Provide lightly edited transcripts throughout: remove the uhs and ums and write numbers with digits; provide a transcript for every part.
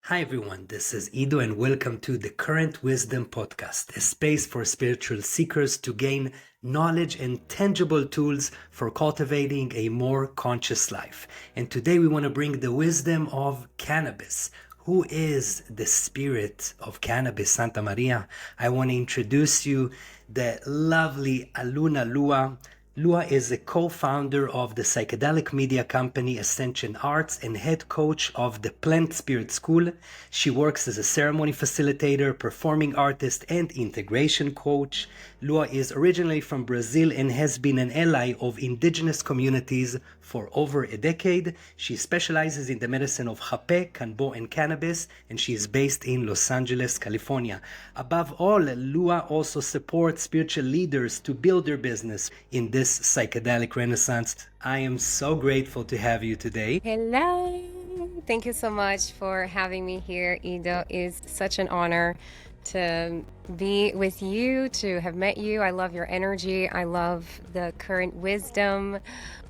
Hi everyone, this is Ido and welcome to the Current Wisdom Podcast, a space for spiritual seekers to gain knowledge and tangible tools for cultivating a more conscious life. And today we want to bring the wisdom of cannabis. Who is the Spirit of Cannabis, Santa Maria? I want to introduce you the lovely Aluna Lua. Lua is a co-founder of the psychedelic media company Ascension Arts and head coach of the Plant Spirit School. She works as a ceremony facilitator, performing artist, and integration coach. Lua is originally from Brazil and has been an ally of indigenous communities for over a decade. She specializes in the medicine of Hape, Canbo, and cannabis, and she is based in Los Angeles, California. Above all, Lua also supports spiritual leaders to build their business in this psychedelic renaissance. I am so grateful to have you today. Hello. Thank you so much for having me here, Ido. It's such an honor to be with you, to have met you. I love your energy. I love the current wisdom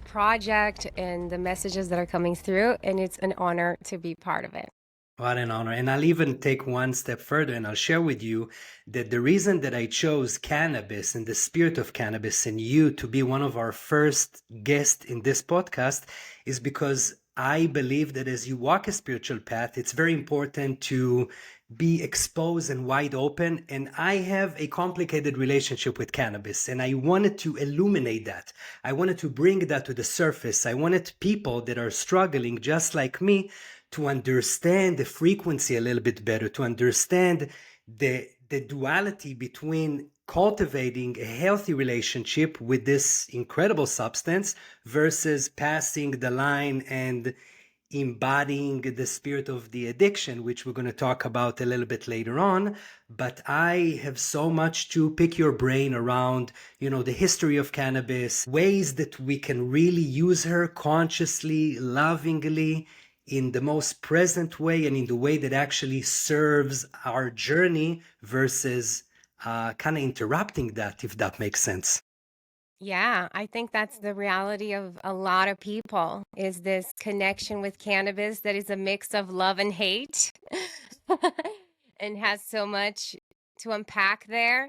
project and the messages that are coming through, and it's an honor to be part of it. What an honor. And I'll even take one step further and I'll share with you that the reason that I chose cannabis and the spirit of cannabis and you to be one of our first guests in this podcast is because I believe that as you walk a spiritual path, it's very important to be exposed and wide open. And I have a complicated relationship with cannabis, and I wanted to illuminate that. I wanted to bring that to the surface. I wanted people that are struggling just like me to understand the frequency a little bit better, to understand the duality between cultivating a healthy relationship with this incredible substance versus passing the line and embodying the spirit of the addiction, which we're going to talk about a little bit later on. But I have so much to pick your brain around, the history of cannabis, ways that we can really use her consciously, lovingly, in the most present way and in the way that actually serves our journey versus kind of interrupting that, if that makes sense. Yeah, I think that's the reality of a lot of people is this connection with cannabis that is a mix of love and hate and has so much to unpack there.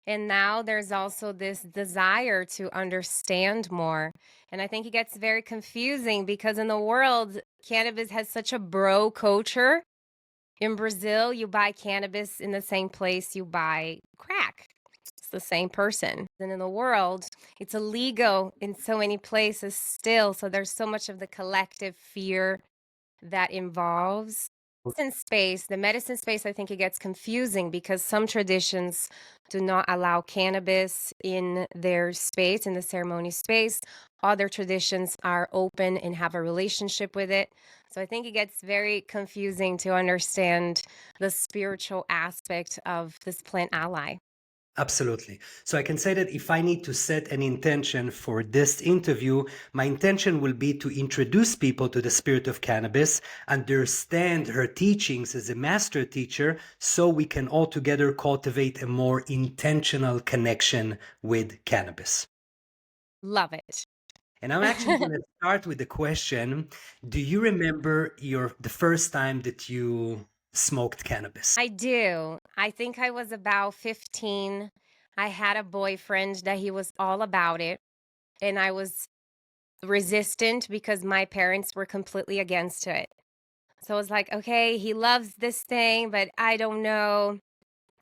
And now there's also this desire to understand more. And I think it gets very confusing because in the world, cannabis has such a bro culture. In Brazil, you buy cannabis in the same place you buy crack. It's the same person. And in the world, it's illegal in so many places still. So there's so much of the collective fear that involves the medicine space. I think it gets confusing because some traditions do not allow cannabis in their space, in the ceremony space. Other traditions are open and have a relationship with it. So I think it gets very confusing to understand the spiritual aspect of this plant ally. Absolutely. So I can say that if I need to set an intention for this interview, my intention will be to introduce people to the spirit of cannabis, understand her teachings as a master teacher, so we can all together cultivate a more intentional connection with cannabis. Love it. And I'm actually going to start with the question, do you remember the first time that you smoked cannabis? I do. I think I was about 15. I had a boyfriend that he was all about it, and I was resistant because my parents were completely against it. So I was like, okay, he loves this thing, but I don't know.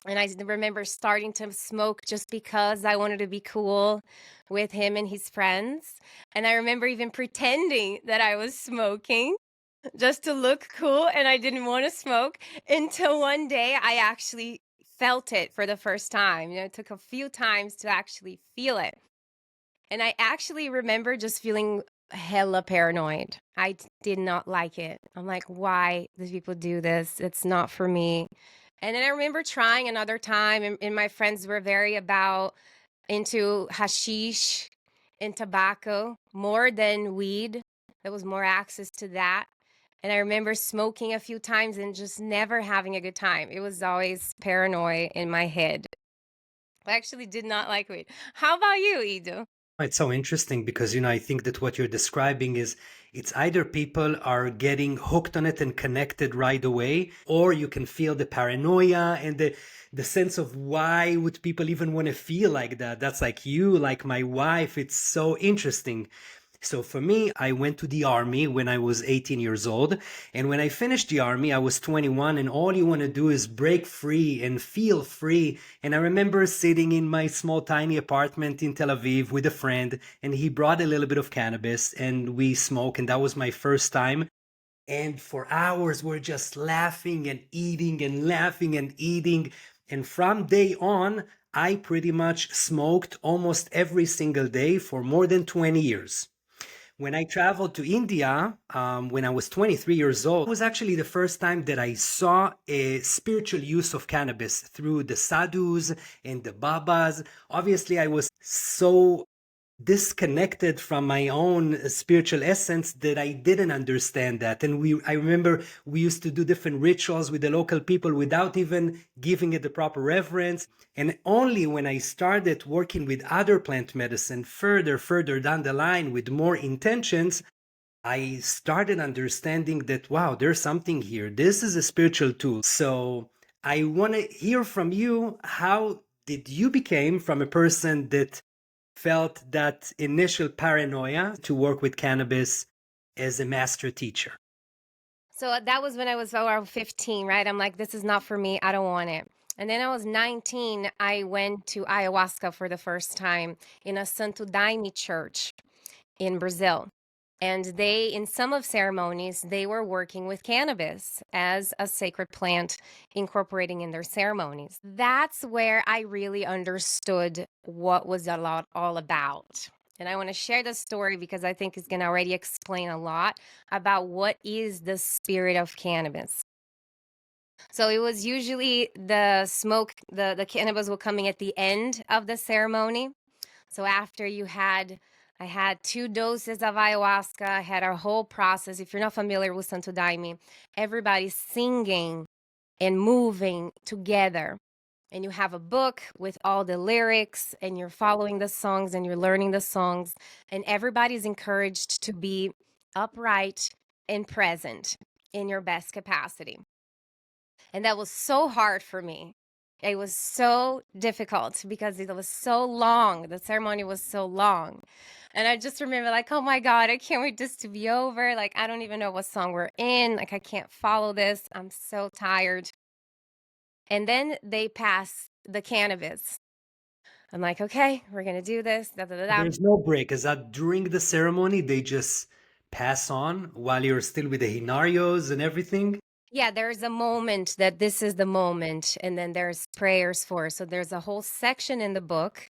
And I remember starting to smoke just because I wanted to be cool with him and his friends. And I remember even pretending that I was smoking just to look cool and I didn't want to smoke until one day I actually felt it for the first time. It took a few times to actually feel it. And I actually remember just feeling hella paranoid. Did not like it. I'm like, why do people do this? It's not for me. And then I remember trying another time, and my friends were very into hashish and tobacco more than weed. There was more access to that. And I remember smoking a few times and just never having a good time. It was always paranoia in my head. I actually did not like weed. How about you, Ido? It's so interesting because, I think that what you're describing is it's either people are getting hooked on it and connected right away, or you can feel the paranoia and the sense of why would people even want to feel like that? That's like you, like my wife. It's so interesting. So for me, I went to the army when I was 18 years old. And when I finished the army, I was 21, and all you want to do is break free and feel free. And I remember sitting in my small, tiny apartment in Tel Aviv with a friend, and he brought a little bit of cannabis and we smoked. And that was my first time. And for hours, we're just laughing and eating and laughing and eating. And from day on, I pretty much smoked almost every single day for more than 20 years. When I traveled to India, when I was 23 years old, it was actually the first time that I saw a spiritual use of cannabis through the sadhus and the babas. Obviously, I was so disconnected from my own spiritual essence that I didn't understand that. And I remember we used to do different rituals with the local people without even giving it the proper reverence. And only when I started working with other plant medicine further down the line with more intentions, I started understanding that, wow, there's something here. This is a spiritual tool. So I want to hear from you, how did you became from a person that felt that initial paranoia to work with cannabis as a master teacher? So that was when I was around 15, right? I'm like, this is not for me. I don't want it. And then I was 19. I went to ayahuasca for the first time in a Santo Daime church in Brazil. And in some of ceremonies, they were working with cannabis as a sacred plant, incorporating in their ceremonies. That's where I really understood what was all about. And I want to share the story because I think it's going to already explain a lot about what is the spirit of cannabis. So it was usually the smoke, the cannabis was coming at the end of the ceremony. So after I had 2 doses of ayahuasca. I had our whole process. If you're not familiar with Santo Daime, everybody's singing and moving together. And you have a book with all the lyrics, and you're following the songs and you're learning the songs. And everybody's encouraged to be upright and present in your best capacity. And that was so hard for me. It was so difficult because it was so long. The ceremony was so long. And I just remember, like, oh my God, I can't wait this to be over. Like, I don't even know what song we're in. Like, I can't follow this. I'm so tired. And then they pass the cannabis. I'm like, okay, we're going to do this. Da, da, da, da. There's no break. Is that during the ceremony they just pass on while you're still with the hinarios and everything? Yeah, there's a moment that this is the moment. And then there's prayers for. So there's a whole section in the book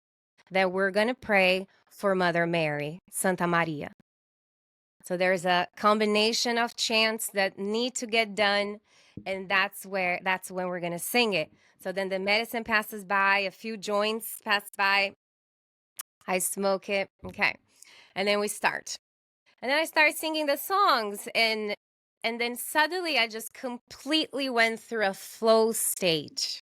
that we're going to pray for Mother Mary, Santa Maria. So there's a combination of chants that need to get done, and that's when we're going to sing it. So then the medicine passes by, a few joints pass by. I smoke it. Okay. And then we start. And then I start singing the songs, and then suddenly I just completely went through a flow state.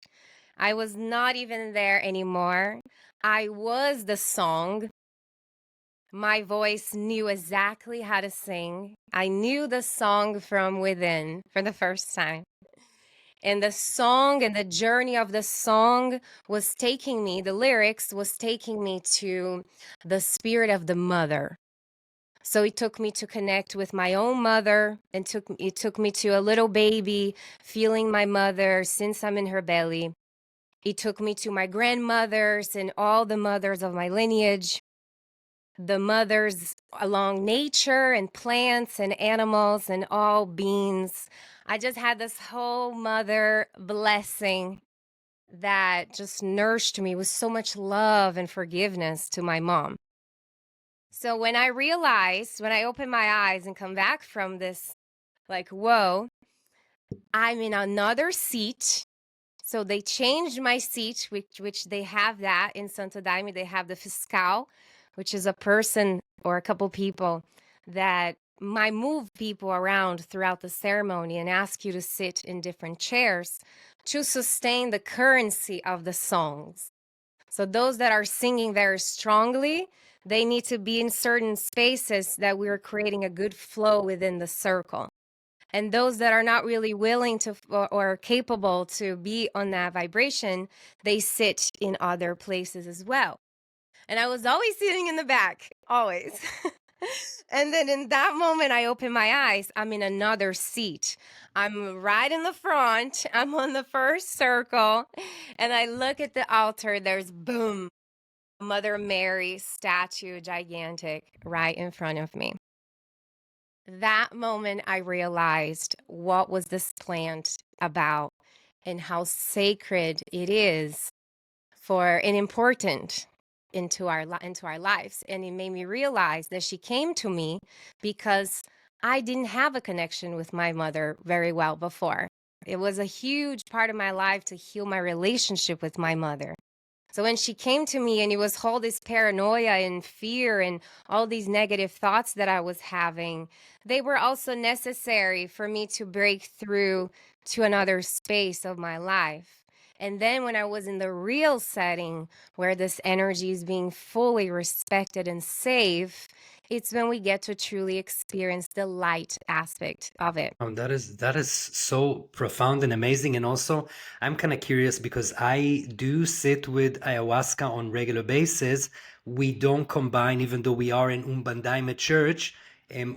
I was not even there anymore. I was the song. My voice knew exactly how to sing. I knew the song from within for the first time. And the song and the journey of the song was taking me, the lyrics was taking me to the spirit of the mother. So it took me to connect with my own mother, and it took me to a little baby feeling my mother since I'm in her belly. It took me to my grandmothers and all the mothers of my lineage, the mothers along nature and plants and animals and all beings. I just had this whole mother blessing that just nourished me with so much love and forgiveness to my mom. So when I realized, when I opened my eyes and come back from this, like, whoa, I'm in another seat. So they changed my seat, which they have that in Santo Daime. They have the fiscal, which is a person or a couple people that might move people around throughout the ceremony and ask you to sit in different chairs to sustain the currency of the songs. So those that are singing very strongly, They need to be in certain spaces that we're creating a good flow within the circle. And those that are not really willing to or capable to be on that vibration, they sit in other places as well. And I was always sitting in the back, always. And then in that moment, I open my eyes. I'm in another seat. I'm right in the front. I'm on the first circle. And I look at the altar. There's boom, Mother Mary statue, gigantic, right in front of me. That moment, I realized what was this plant about and how sacred it is for and important into our lives. And it made me realize that she came to me because I didn't have a connection with my mother very well before. It was a huge part of my life to heal my relationship with my mother. So when she came to me and it was all this paranoia and fear and all these negative thoughts that I was having, they were also necessary for me to break through to another space of my life. And then when I was in the real setting where this energy is being fully respected and safe, it's when we get to truly experience the light aspect of it. That is so profound and amazing. And also, I'm kind of curious because I do sit with ayahuasca on regular basis. We don't combine, even though we are in Umbandaime Church,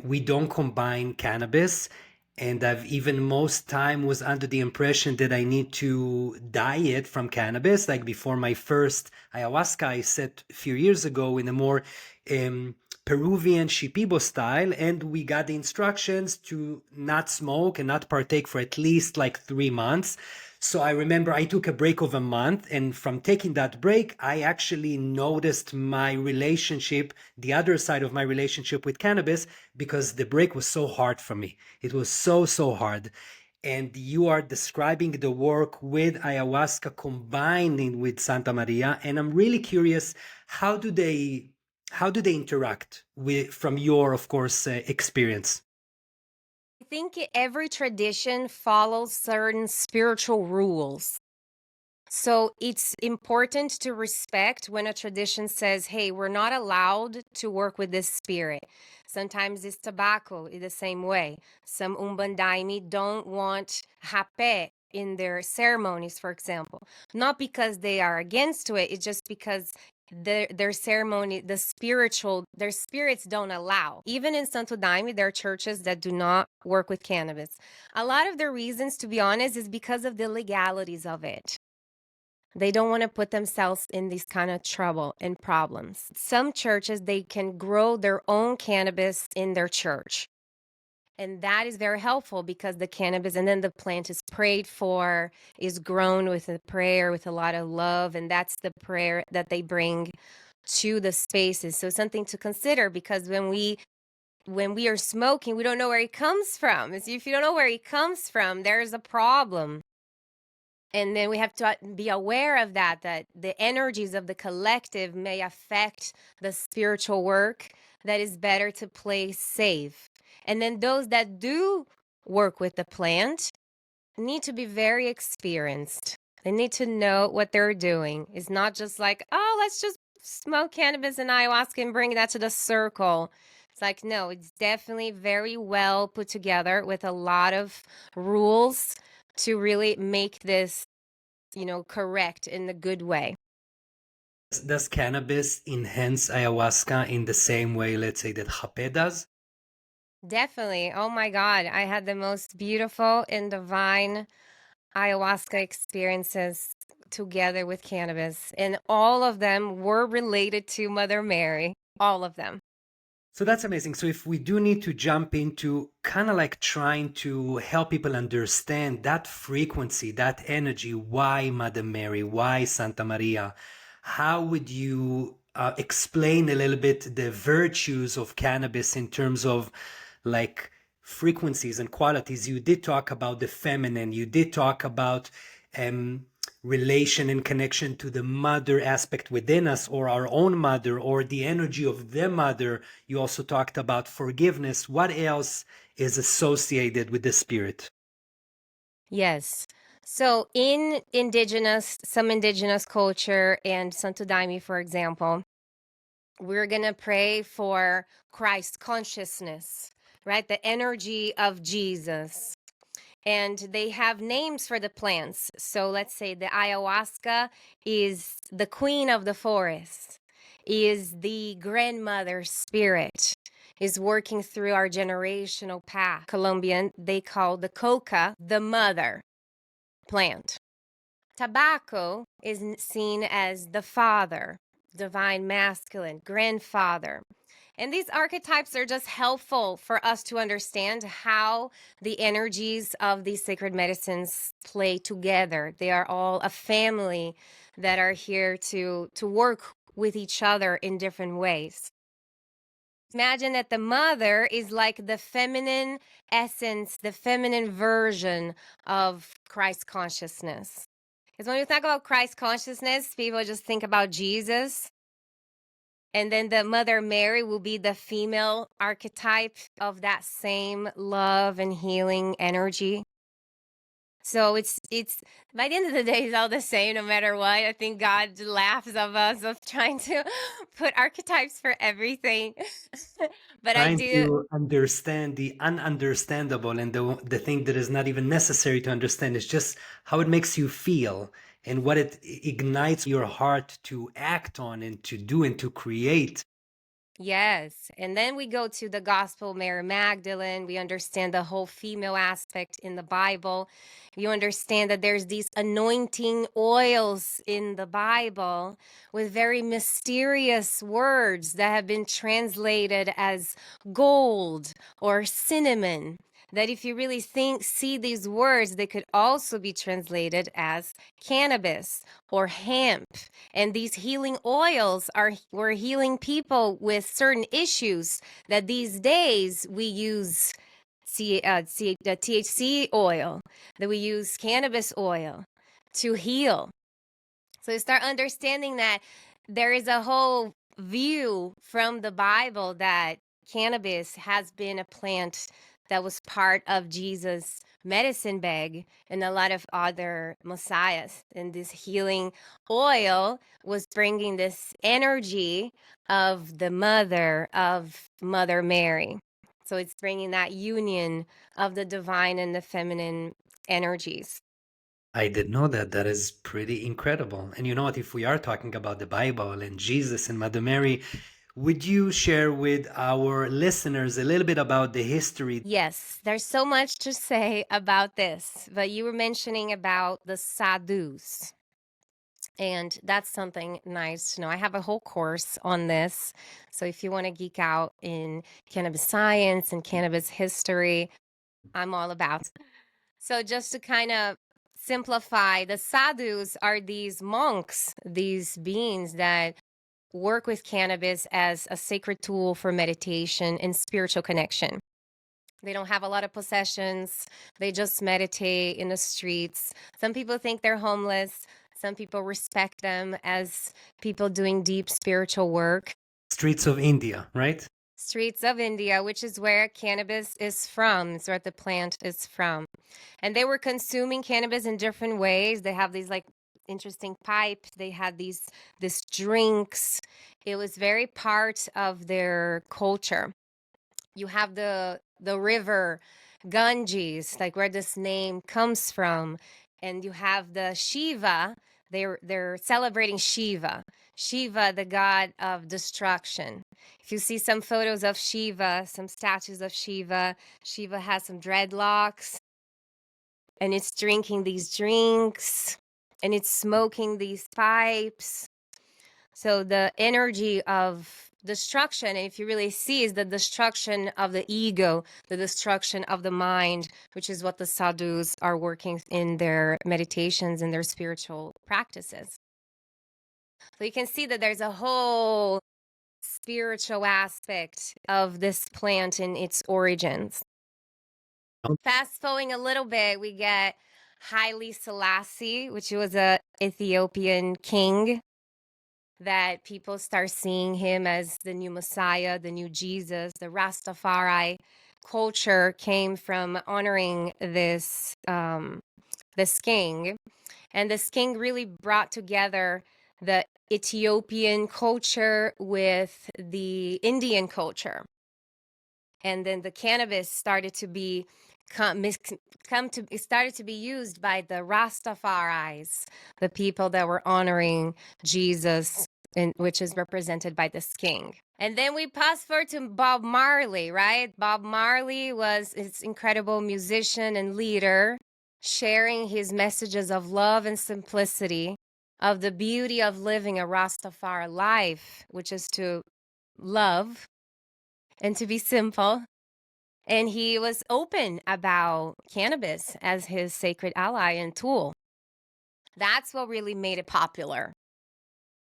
we don't combine cannabis. And I've even most time was under the impression that I need to diet from cannabis. Like before my first ayahuasca, I sat a few years ago in a more Peruvian Shipibo style, and we got the instructions to not smoke and not partake for at least like 3 months. So I remember I took a break of a month, and from taking that break, I actually noticed my relationship, the other side of my relationship with cannabis, because the break was so hard for me. It was so, so hard. And you are describing the work with ayahuasca combining with Santa Maria, and I'm really curious, how do they how do they interact with, from your, of course, experience? I think every tradition follows certain spiritual rules. So it's important to respect when a tradition says, hey, we're not allowed to work with this spirit. Sometimes it's tobacco in the same way. Some Umbandaimi don't want hape in their ceremonies, for example. Not because they are against to it, it's just because their ceremony, their spirits don't allow. Even in Santo Daime, there are churches that do not work with cannabis. A lot of the reasons, to be honest, is because of the legalities of it. They don't want to put themselves in these kind of trouble and problems. Some churches, they can grow their own cannabis in their church. And that is very helpful because the cannabis and then the plant is prayed for, is grown with a prayer, with a lot of love. And that's the prayer that they bring to the spaces. So something to consider, because when we are smoking, we don't know where it comes from. If you don't know where it comes from, there's a problem. And then we have to be aware of that the energies of the collective may affect the spiritual work that is better to play safe. And then those that do work with the plant need to be very experienced. They need to know what they're doing. It's not just like, oh, let's just smoke cannabis and ayahuasca and bring that to the circle. It's like, no, it's definitely very well put together with a lot of rules to really make this, correct in the good way. Does cannabis enhance ayahuasca in the same way, let's say, that hape does? Definitely. Oh my God. I had the most beautiful and divine ayahuasca experiences together with cannabis, and all of them were related to Mother Mary. All of them. So that's amazing. So if we do need to jump into kind of like trying to help people understand that frequency, that energy, why Mother Mary, why Santa Maria, how would you explain a little bit the virtues of cannabis in terms of like frequencies and qualities? You did talk about the feminine, you did talk about um, relation and connection to the mother aspect within us, or our own mother, or the energy of the mother. You also talked about forgiveness. What else is associated with the spirit? Yes. So in some indigenous culture and Santo Daime, for example, we're going to pray for Christ consciousness, right? The energy of Jesus. And they have names for the plants. So let's say the ayahuasca is the queen of the forest, is the grandmother spirit, is working through our generational path. Colombian, they call the coca the mother plant. Tobacco is seen as the father, divine masculine, grandfather. And these archetypes are just helpful for us to understand how the energies of these sacred medicines play together. They are all a family that are here to work with each other in different ways. Imagine that the mother is like the feminine essence, the feminine version of Christ consciousness. Because when we talk about Christ consciousness, people just think about Jesus. And then the Mother Mary will be the female archetype of that same love and healing energy. So it's by the end of the day, it's all the same no matter what. I think God laughs of us of trying to put archetypes for everything. But I Trying do, to understand the ununderstandable and the thing that is not even necessary to understand. It's just how it makes you feel and what it ignites your heart to act on and to do and to create. yes. And then we go to the Gospel of Mary Magdalene. We understand the whole female aspect in the Bible. You understand that there's these anointing oils in the Bible with very mysterious words that have been translated as gold or cinnamon. That if you really see these words, they could also be translated as cannabis or hemp. And these healing oils were healing people with certain issues that these days we use the THC oil, that we use cannabis oil to heal. So you start understanding that there is a whole view from the Bible that cannabis has been a plant that was part of Jesus' medicine bag and a lot of other messiahs. And this healing oil was bringing this energy of the mother of Mother Mary. So it's bringing that union of the divine and the feminine energies. I did know that. That is pretty incredible. And you know what? If we are talking about the Bible and Jesus and Mother Mary, would you share with our listeners a little bit about the history? Yes, there's so much to say about this, but you were mentioning about the sadhus. And that's something nice to know. I have a whole course on this. So if you want to geek out in cannabis science and cannabis history, I'm all about it. So just to kind of simplify, the sadhus are these monks, these beings that work with cannabis as a sacred tool for meditation and spiritual connection. They don't have a lot of possessions. They just meditate in the streets. Some people think they're homeless. Some people respect them as people doing deep spiritual work. Streets of India, right? Streets of India, which is where cannabis is from. It's where the plant is from. And they were consuming cannabis in different ways. They have these like interesting pipes. They had these drinks. It was very part of their culture. You have the river Ganges, like where this name comes from, and you have the Shiva. They're celebrating Shiva. Shiva, the god of destruction. If you see some photos of Shiva, some statues of Shiva, Shiva has some dreadlocks, and it's drinking these drinks, and it's smoking these pipes. So the energy of destruction, and if you really see, is the destruction of the ego, the destruction of the mind, which is what the sadhus are working in their meditations and their spiritual practices. So you can see that there's a whole spiritual aspect of this plant in its origins. Fast forwarding a little bit, we get Haile Selassie, which was a Ethiopian king, that people start seeing him as the new Messiah, the new Jesus. The Rastafari culture came from honoring this this king, and this king really brought together the Ethiopian culture with the Indian culture. And then the cannabis started to be it started to be used by the Rastafaris, the people that were honoring Jesus, which is represented by this king. And then we pass forward to Bob Marley, right? Bob Marley was this incredible musician and leader, sharing his messages of love and simplicity, of the beauty of living a Rastafari life, which is to love and to be simple. And he was open about cannabis as his sacred ally and tool. That's what really made it popular.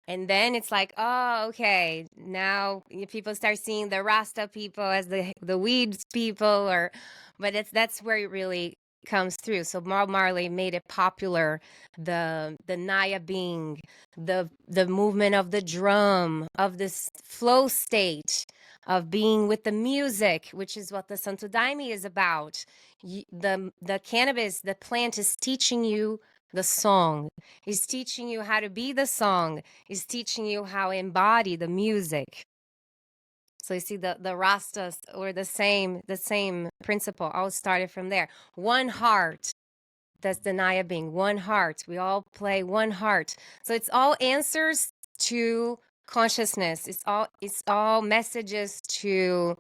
And then it's like, oh, okay, now people start seeing the Rasta people as the weeds people, but that's where it really comes through. So Bob Marley made it popular, the Naya Bing, the movement of the drum, of this flow state, of being with the music, which is what the Santo Daime is about. The cannabis, the plant is teaching you the song. He's teaching you how to be the song. He's teaching you how to embody the music. So you see the Rastas were the same principle. All started from there. One heart. That's the Naya being one heart. We all play one heart. So it's all answers to consciousness. It's all messages to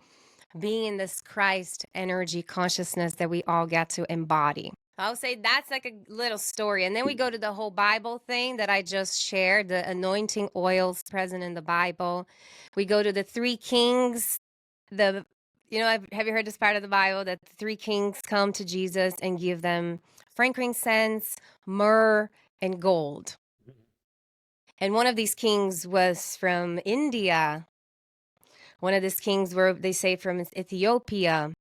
being in this Christ energy consciousness that we all get to embody. I would say that's like a little story. And then we go to the whole Bible thing that I just shared, the anointing oils present in the Bible. We go to the three kings. Have you heard this part of the Bible that the three kings come to Jesus and give them frankincense, myrrh, and gold? And one of these kings was from India. One of these kings were, they say, from Ethiopia.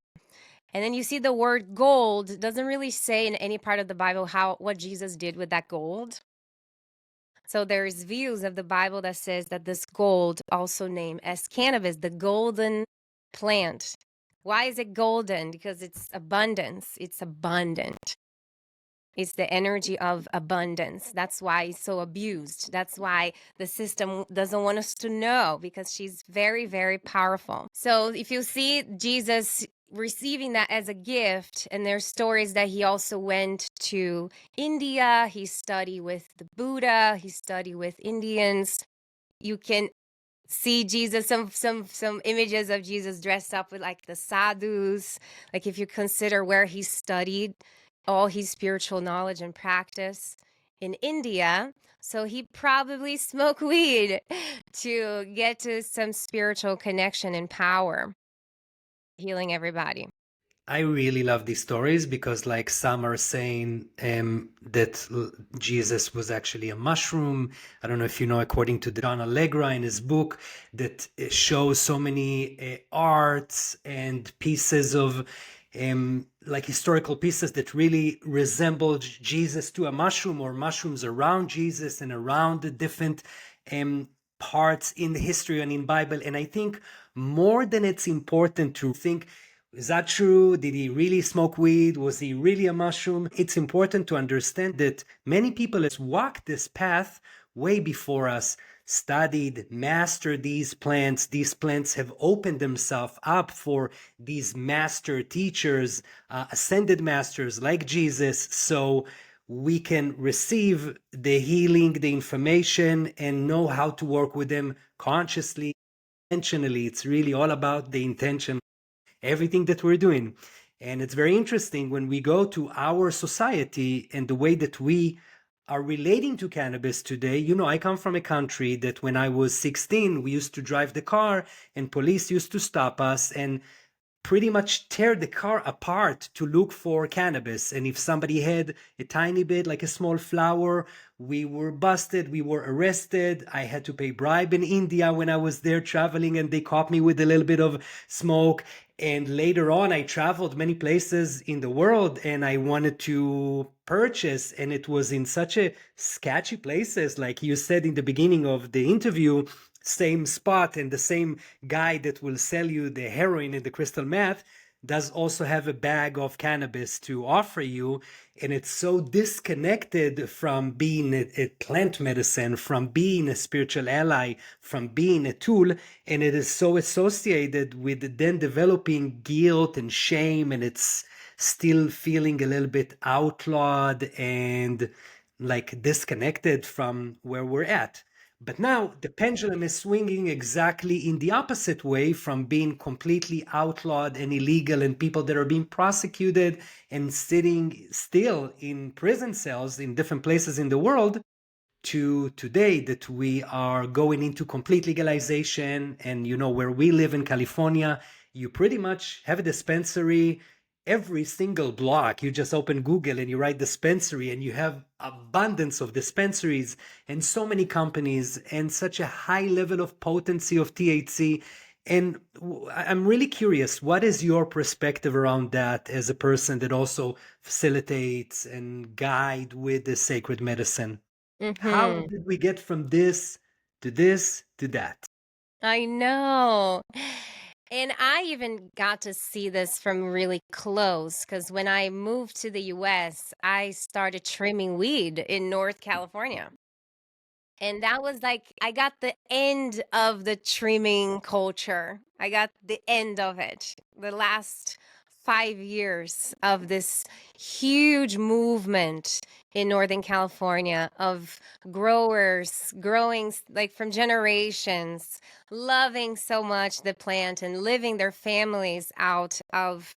And then you see the word gold doesn't really say in any part of the Bible what Jesus did with that gold. So there's views of the Bible that says that this gold, also named as cannabis, the golden plant. Why is it golden? Because it's abundance. It's abundant. It's the energy of abundance. That's why it's so abused. That's why the system doesn't want us to know, because she's very, very powerful. So if you see Jesus receiving that as a gift, and there's stories that he also went to India, he studied with the Buddha, he studied with Indians. You can see Jesus, some images of Jesus dressed up with like the sadhus. Like if you consider where he studied all his spiritual knowledge and practice in India, so he probably smoked weed to get to some spiritual connection and power, healing everybody. I really love these stories because, like, some are saying that Jesus was actually a mushroom. I don't know if you know, according to John Allegra in his book, that shows so many arts and pieces of like historical pieces that really resembled Jesus to a mushroom, or mushrooms around Jesus and around the different parts in the history and in Bible. And I think more than it's important to think, is that true? Did he really smoke weed? Was he really a mushroom? It's important to understand that many people have walked this path way before us, studied, mastered these plants. These plants have opened themselves up for these master teachers, ascended masters like Jesus, so we can receive the healing, the information, and know how to work with them consciously, intentionally. It's really all about the intention, everything that we're doing. And it's very interesting when we go to our society and the way that we are relating to cannabis today. You know, I come from a country that when I was 16, we used to drive the car and police used to stop us and pretty much tear the car apart to look for cannabis. And if somebody had a tiny bit, like a small flower, we were busted, we were arrested. I had to pay bribe in India when I was there traveling, and they caught me with a little bit of smoke. And later on, I traveled many places in the world and I wanted to purchase, and it was in such a sketchy places, like you said in the beginning of the interview, same spot and the same guy that will sell you the heroin and the crystal meth. does also have a bag of cannabis to offer you, and it's so disconnected from being a plant medicine, from being a spiritual ally, from being a tool, and it is so associated with then developing guilt and shame, and it's still feeling a little bit outlawed and like disconnected from where we're at. But now the pendulum is swinging exactly in the opposite way, from being completely outlawed and illegal and people that are being prosecuted and sitting still in prison cells in different places in the world, to today that we are going into complete legalization. And where we live in California, you pretty much have a dispensary every single block. You just open Google and you write dispensary, and you have abundance of dispensaries and so many companies and such a high level of potency of THC. And I'm really curious, what is your perspective around that as a person that also facilitates and guide with the sacred medicine? How Mm-hmm. did we get from this to this to that? I know. And I even got to see this from really close because when I moved to the US, I started trimming weed in North California. And that was like, I got the end of the trimming culture. I got the end of it. The last 5 years of this huge movement in Northern California of growers growing like from generations, loving so much the plant and living their families out of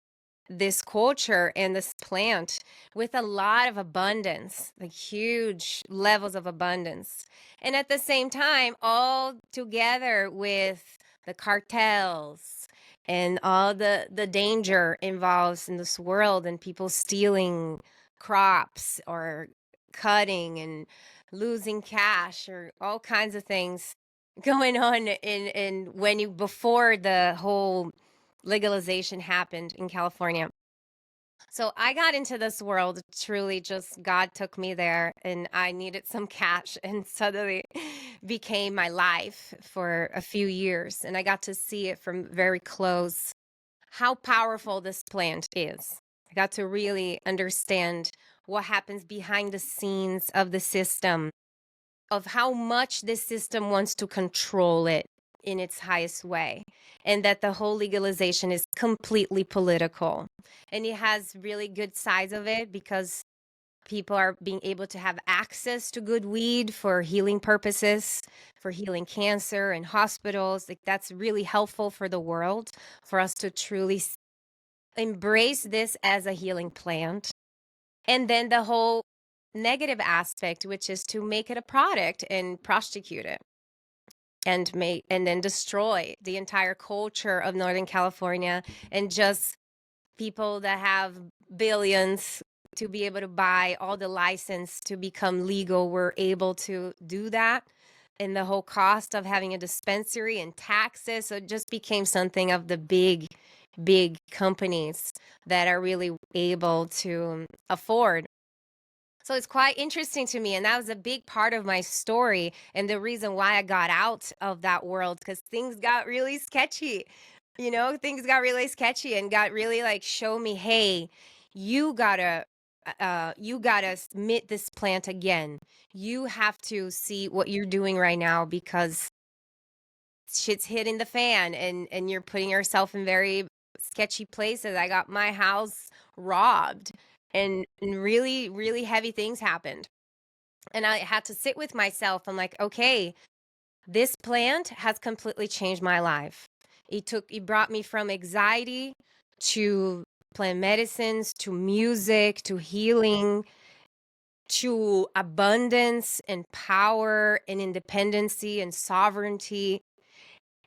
this culture and this plant with a lot of abundance, like huge levels of abundance. And at the same time, all together with the cartels and all the danger involved in this world and people stealing crops or cutting and losing cash or all kinds of things going on in when you before the whole legalization happened in California. So I got into this world truly just God took me there and I needed some cash and suddenly became my life for a few years. And I got to see it from very close how powerful this plant is. I got to really understand what happens behind the scenes of the system, of how much this system wants to control it in its highest way, and that the whole legalization is completely political. And it has really good sides of it because people are being able to have access to good weed for healing purposes, for healing cancer and hospitals. Like that's really helpful for the world, for us to truly embrace this as a healing plant. And then the whole negative aspect, which is to make it a product and prosecute it and then destroy the entire culture of Northern California and just people that have billions to be able to buy all the license to become legal were able to do that, and the whole cost of having a dispensary and taxes. So it just became something of the big companies that are really able to afford. So it's quite interesting to me. And that was a big part of my story and the reason why I got out of that world because things got really sketchy. Things got really sketchy and got really like show me, hey, you gotta you gotta submit this plant again. You have to see what you're doing right now because shit's hitting the fan and you're putting yourself in very sketchy places. I got my house robbed and really, really heavy things happened. And I had to sit with myself. I'm like, okay, this plant has completely changed my life. It brought me from anxiety to plant medicines, to music, to healing, to abundance and power and independency and sovereignty,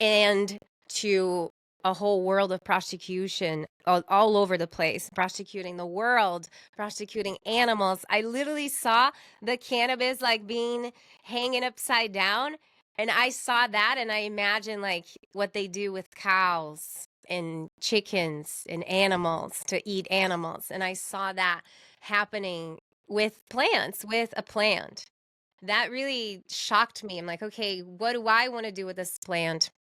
and to a whole world of prosecution all over the place, prosecuting the world, prosecuting animals. I literally saw the cannabis like being hanging upside down. And I saw that and I imagined like what they do with cows and chickens and animals to eat animals. And I saw that happening with plants, with a plant. That really shocked me. I'm like, okay, what do I want to do with this plant?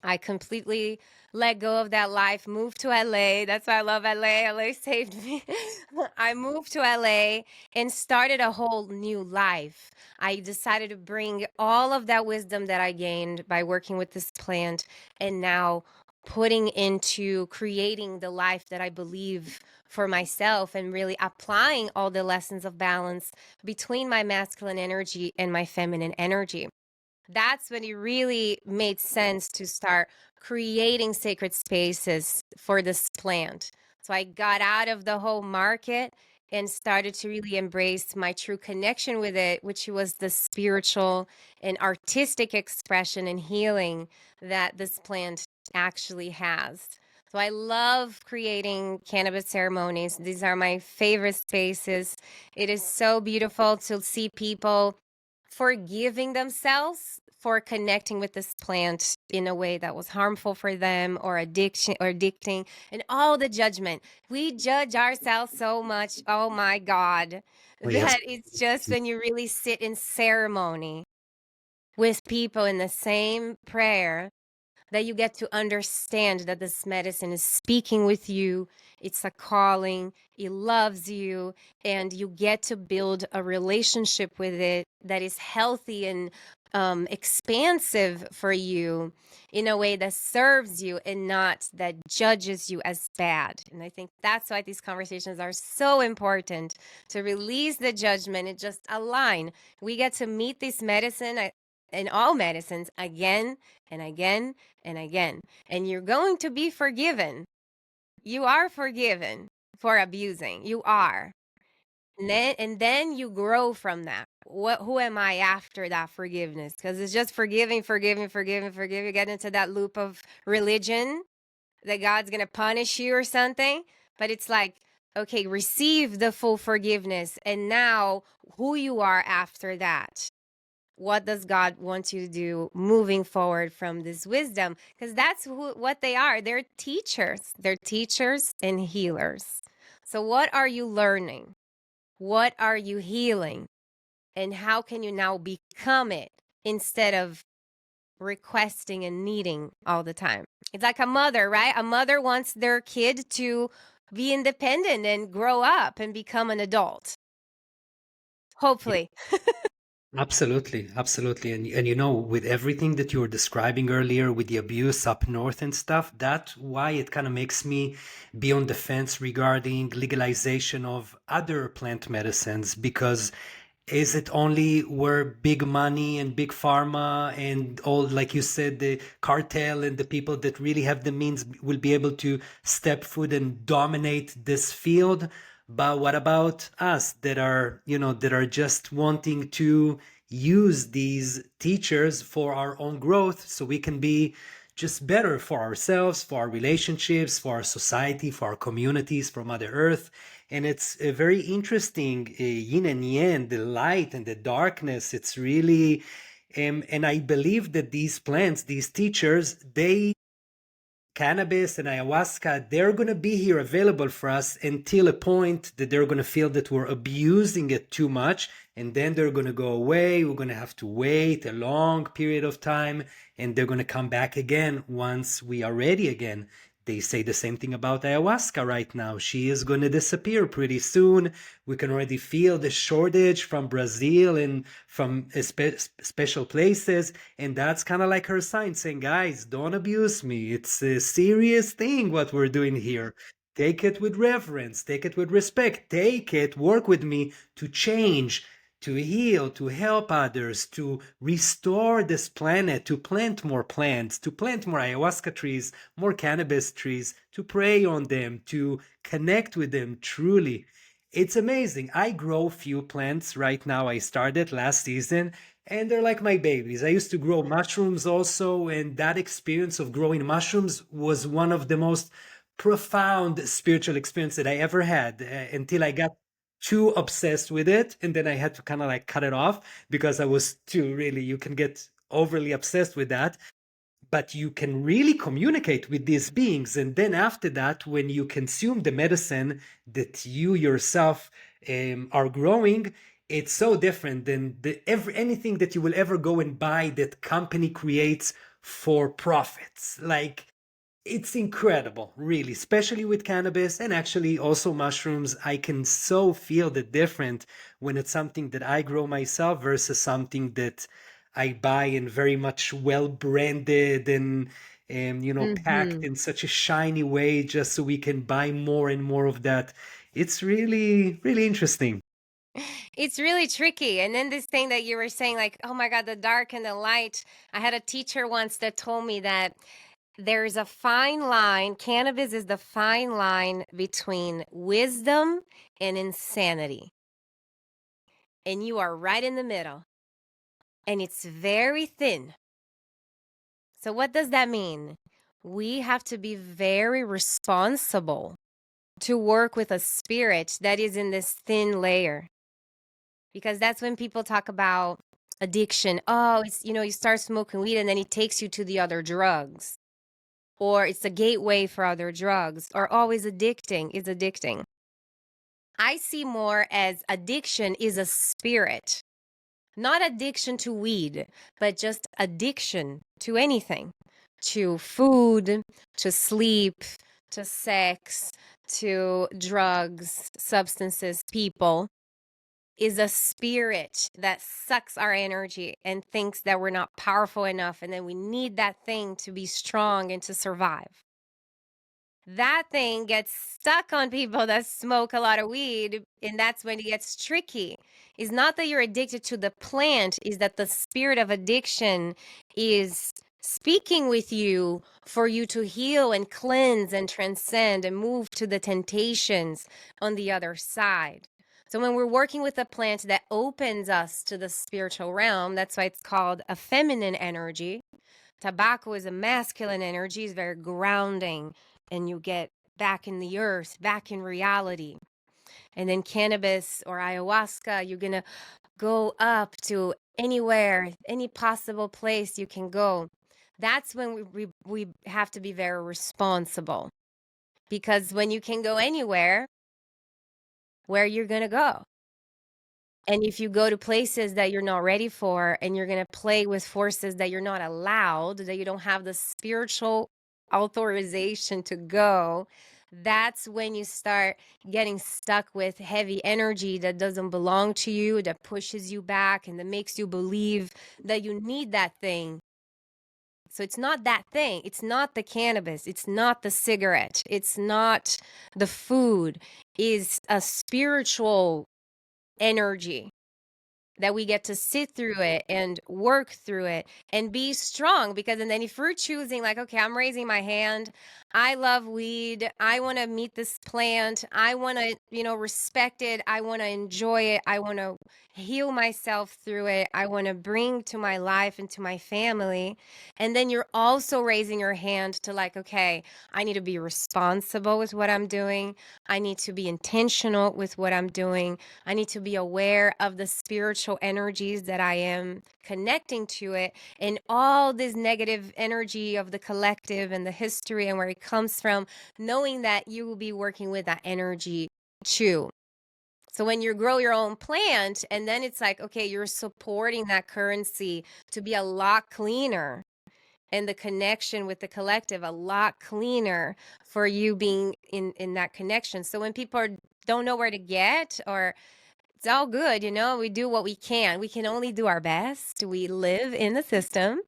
I completely let go of that life, moved to LA. That's why I love LA. LA saved me. I moved to LA and started a whole new life. I decided to bring all of that wisdom that I gained by working with this plant and now putting into creating the life that I believe for myself and really applying all the lessons of balance between my masculine energy and my feminine energy. That's when it really made sense to start creating sacred spaces for this plant. So I got out of the whole market and started to really embrace my true connection with it, which was the spiritual and artistic expression and healing that this plant actually has. So I love creating cannabis ceremonies. These are my favorite spaces. It is so beautiful to see people forgiving themselves for connecting with this plant in a way that was harmful for them or addiction or addicting and all the judgment. We judge ourselves so much. Oh my God. Oh, yes. That it's just when you really sit in ceremony with people in the same prayer that you get to understand that this medicine is speaking with you. It's a calling, it loves you, and you get to build a relationship with it that is healthy and expansive for you in a way that serves you and not that judges you as bad. And I think that's why these conversations are so important, to release the judgment and just align. We get to meet this medicine and all medicines again and again and again. And you're going to be forgiven. You are forgiven for abusing. You are. And then you grow from that. Who am I after that forgiveness? Because it's just forgiving, forgiving, forgiving, forgiving. Get into that loop of religion that God's gonna punish you or something. But it's like, okay, receive the full forgiveness. And now who you are after that. What does God want you to do moving forward from this wisdom? Because that's what they are. They're teachers. They're teachers and healers. So what are you learning? What are you healing? And how can you now become it instead of requesting and needing all the time? It's like a mother, right? A mother wants their kid to be independent and grow up and become an adult. Hopefully. Absolutely, absolutely. And you know, with everything that you were describing earlier with the abuse up north and stuff, that's why it kind of makes me be on the fence regarding legalization of other plant medicines, because is it only where big money and big pharma and all, like you said, the cartel and the people that really have the means will be able to step foot and dominate this field? But what about us that are, that are just wanting to use these teachers for our own growth so we can be just better for ourselves, for our relationships, for our society, for our communities, for Mother Earth? And it's a very interesting yin and yang, the light and the darkness. It's really, and I believe that these plants, these teachers, cannabis and ayahuasca, they're going to be here available for us until a point that they're going to feel that we're abusing it too much. And then they're going to go away. We're going to have to wait a long period of time. And they're going to come back again once we are ready again. They say the same thing about ayahuasca right now. She is going to disappear pretty soon. We can already feel the shortage from Brazil and from special places. And that's kind of like her sign saying, guys, don't abuse me. It's a serious thing what we're doing here. Take it with reverence, take it with respect, take it, work with me to change, to heal, to help others, to restore this planet, to plant more plants, to plant more ayahuasca trees, more cannabis trees, to pray on them, to connect with them truly. It's amazing. I grow few plants right now. I started last season and they're like my babies. I used to grow mushrooms also, and that experience of growing mushrooms was one of the most profound spiritual experience that I ever had until I got too obsessed with it, and then I had to kind of like cut it off because I was too really, you can get overly obsessed with that, but you can really communicate with these beings. And then after that, when you consume the medicine that you yourself are growing, it's so different than anything that you will ever go and buy that company creates for profits. Like, it's incredible, really, especially with cannabis and actually also mushrooms. I can so feel the difference when it's something that I grow myself versus something that I buy and very much well branded and packed Hmm. in such a shiny way just so we can buy more and more of that. It's really, really interesting. It's really tricky. And then this thing that you were saying, like, oh my God, the dark and the light. I had a teacher once that told me that there's a fine line. Cannabis is the fine line between wisdom and insanity. And you are right in the middle. And it's very thin. So, what does that mean? We have to be very responsible to work with a spirit that is in this thin layer. Because that's when people talk about addiction. Oh, it's, you start smoking weed and then it takes you to the other drugs, or it's a gateway for other drugs, or always addicting is addicting. I see more as addiction is a spirit, not addiction to weed, but just addiction to anything, to food, to sleep, to sex, to drugs, substances, people. Is a spirit that sucks our energy and thinks that we're not powerful enough, and then we need that thing to be strong and to survive. That thing gets stuck on people that smoke a lot of weed, and that's when it gets tricky. It's not that you're addicted to the plant, is that the spirit of addiction is speaking with you for you to heal and cleanse and transcend and move to the temptations on the other side. So when we're working with a plant that opens us to the spiritual realm, that's why it's called a feminine energy. Tobacco is a masculine energy, is very grounding, and you get back in the earth, back in reality. And then cannabis or ayahuasca, you're gonna go up to anywhere, any possible place you can go. That's when we have to be very responsible, because when you can go anywhere, where you're gonna go? And if you go to places that you're not ready for and you're going to play with forces that you're not allowed, that you don't have the spiritual authorization to go, that's when you start getting stuck with heavy energy that doesn't belong to you, that pushes you back and that makes you believe that you need that thing. So it's not that thing. It's not the cannabis. It's not the cigarette. It's not the food. It's a spiritual energy that we get to sit through it and work through it and be strong. Because and then if we're choosing, like, okay, I'm raising my hand, I love weed, I want to meet this plant, I want to respect it, I want to enjoy it, I want to heal myself through it, I want to bring to my life and to my family. And then you're also raising your hand to, like, okay, I need to be responsible with what I'm doing, I need to be intentional with what I'm doing, I need to be aware of the spiritual energies that I am connecting to it, and all this negative energy of the collective and the history and where it comes from, knowing that you will be working with that energy too. So when you grow your own plant, and then it's like, okay, you're supporting that currency to be a lot cleaner, and the connection with the collective a lot cleaner for you being in that connection. So when don't know where to get, or it's all good, we do what we can. We can only do our best. We live in the system,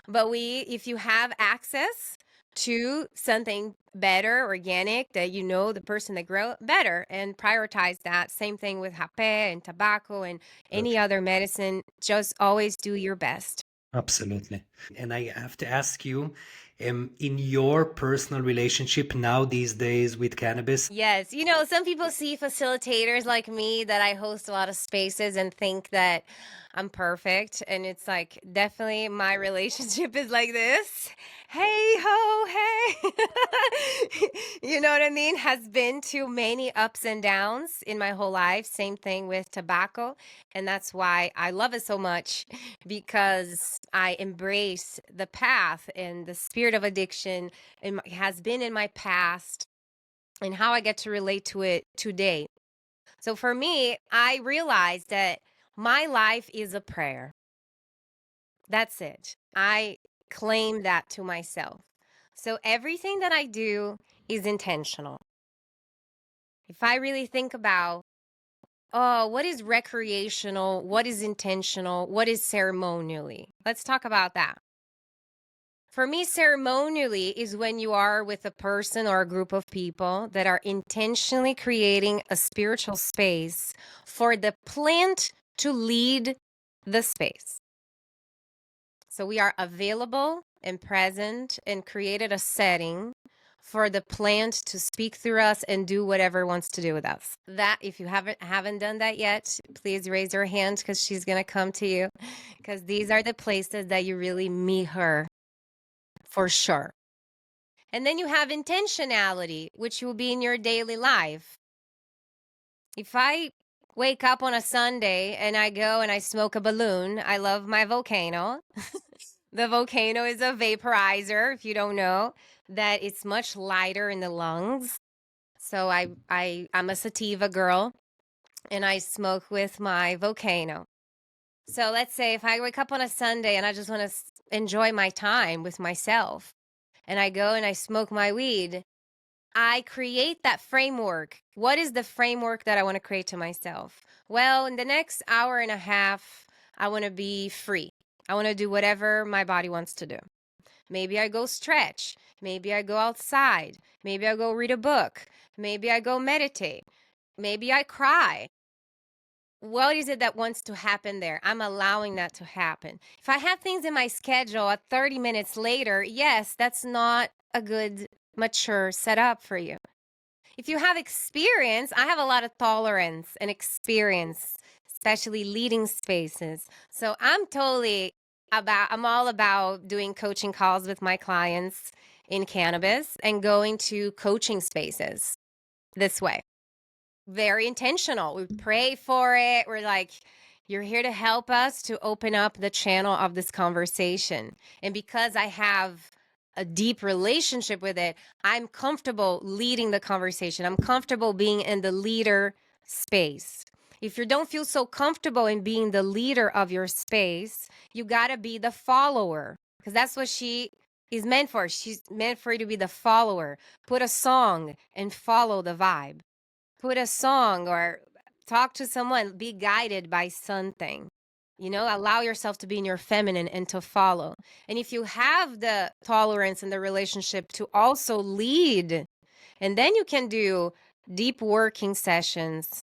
but if you have access to something better, organic, that the person that grow better, and prioritize that. Same thing with hape and tobacco and any Okay. other medicine. Just always do your best. Absolutely. And I have to ask you, in your personal relationship now these days with cannabis, Yes. Some people see facilitators like me that I host a lot of spaces and think that I'm perfect. And it's like, definitely my relationship is like this. Hey ho, hey. You know what I mean? Has been too many ups and downs in my whole life. Same thing with tobacco. And that's why I love it so much, because I embrace the path and the spirit of addiction, and has been in my past, and how I get to relate to it today. So for me, I realized that my life is a prayer. That's it. claim that to myself. So everything that I do is intentional. If I really think about, oh, what is recreational? What is intentional? What is ceremonially? Let's talk about that. For me, ceremonially is when you are with a person or a group of people that are intentionally creating a spiritual space for the plant to lead the space. So we are available and present and created a setting for the plant to speak through us and do whatever it wants to do with us. That, if you haven't done that yet, please raise your hand because she's going to come to you, because these are the places that you really meet her for sure. And then you have intentionality, which will be in your daily life. If I wake up on a Sunday and I go and I smoke a balloon, I love my volcano. The volcano is a vaporizer, if you don't know, that it's much lighter in the lungs. So I'm a sativa girl and I smoke with my volcano. So let's say if I wake up on a Sunday and I just want to enjoy my time with myself and I go and I smoke my weed, I create that framework. What is the framework that I want to create to myself? Well, in the next hour and a half, I want to be free. I want to do whatever my body wants to do. Maybe I go stretch. Maybe I go outside. Maybe I go read a book. Maybe I go meditate. Maybe I cry. What is it that wants to happen there? I'm allowing that to happen. If I have things in my schedule at 30 minutes later, yes, that's not a good, mature setup for you. If you have experience, I have a lot of tolerance and experience, especially leading spaces. So I'm all about doing coaching calls with my clients in cannabis and going to coaching spaces this way. Very intentional. We pray for it. We're like, you're here to help us to open up the channel of this conversation. And because I have a deep relationship with it, I'm comfortable leading the conversation. I'm comfortable being in the leader space. If you don't feel so comfortable in being the leader of your space, you got to be the follower, because that's what she is meant for. She's meant for you to be the follower. Put a song and follow the vibe. Put a song or talk to someone, be guided by something. Allow yourself to be in your feminine and to follow. And if you have the tolerance in the relationship to also lead, and then you can do deep working sessions,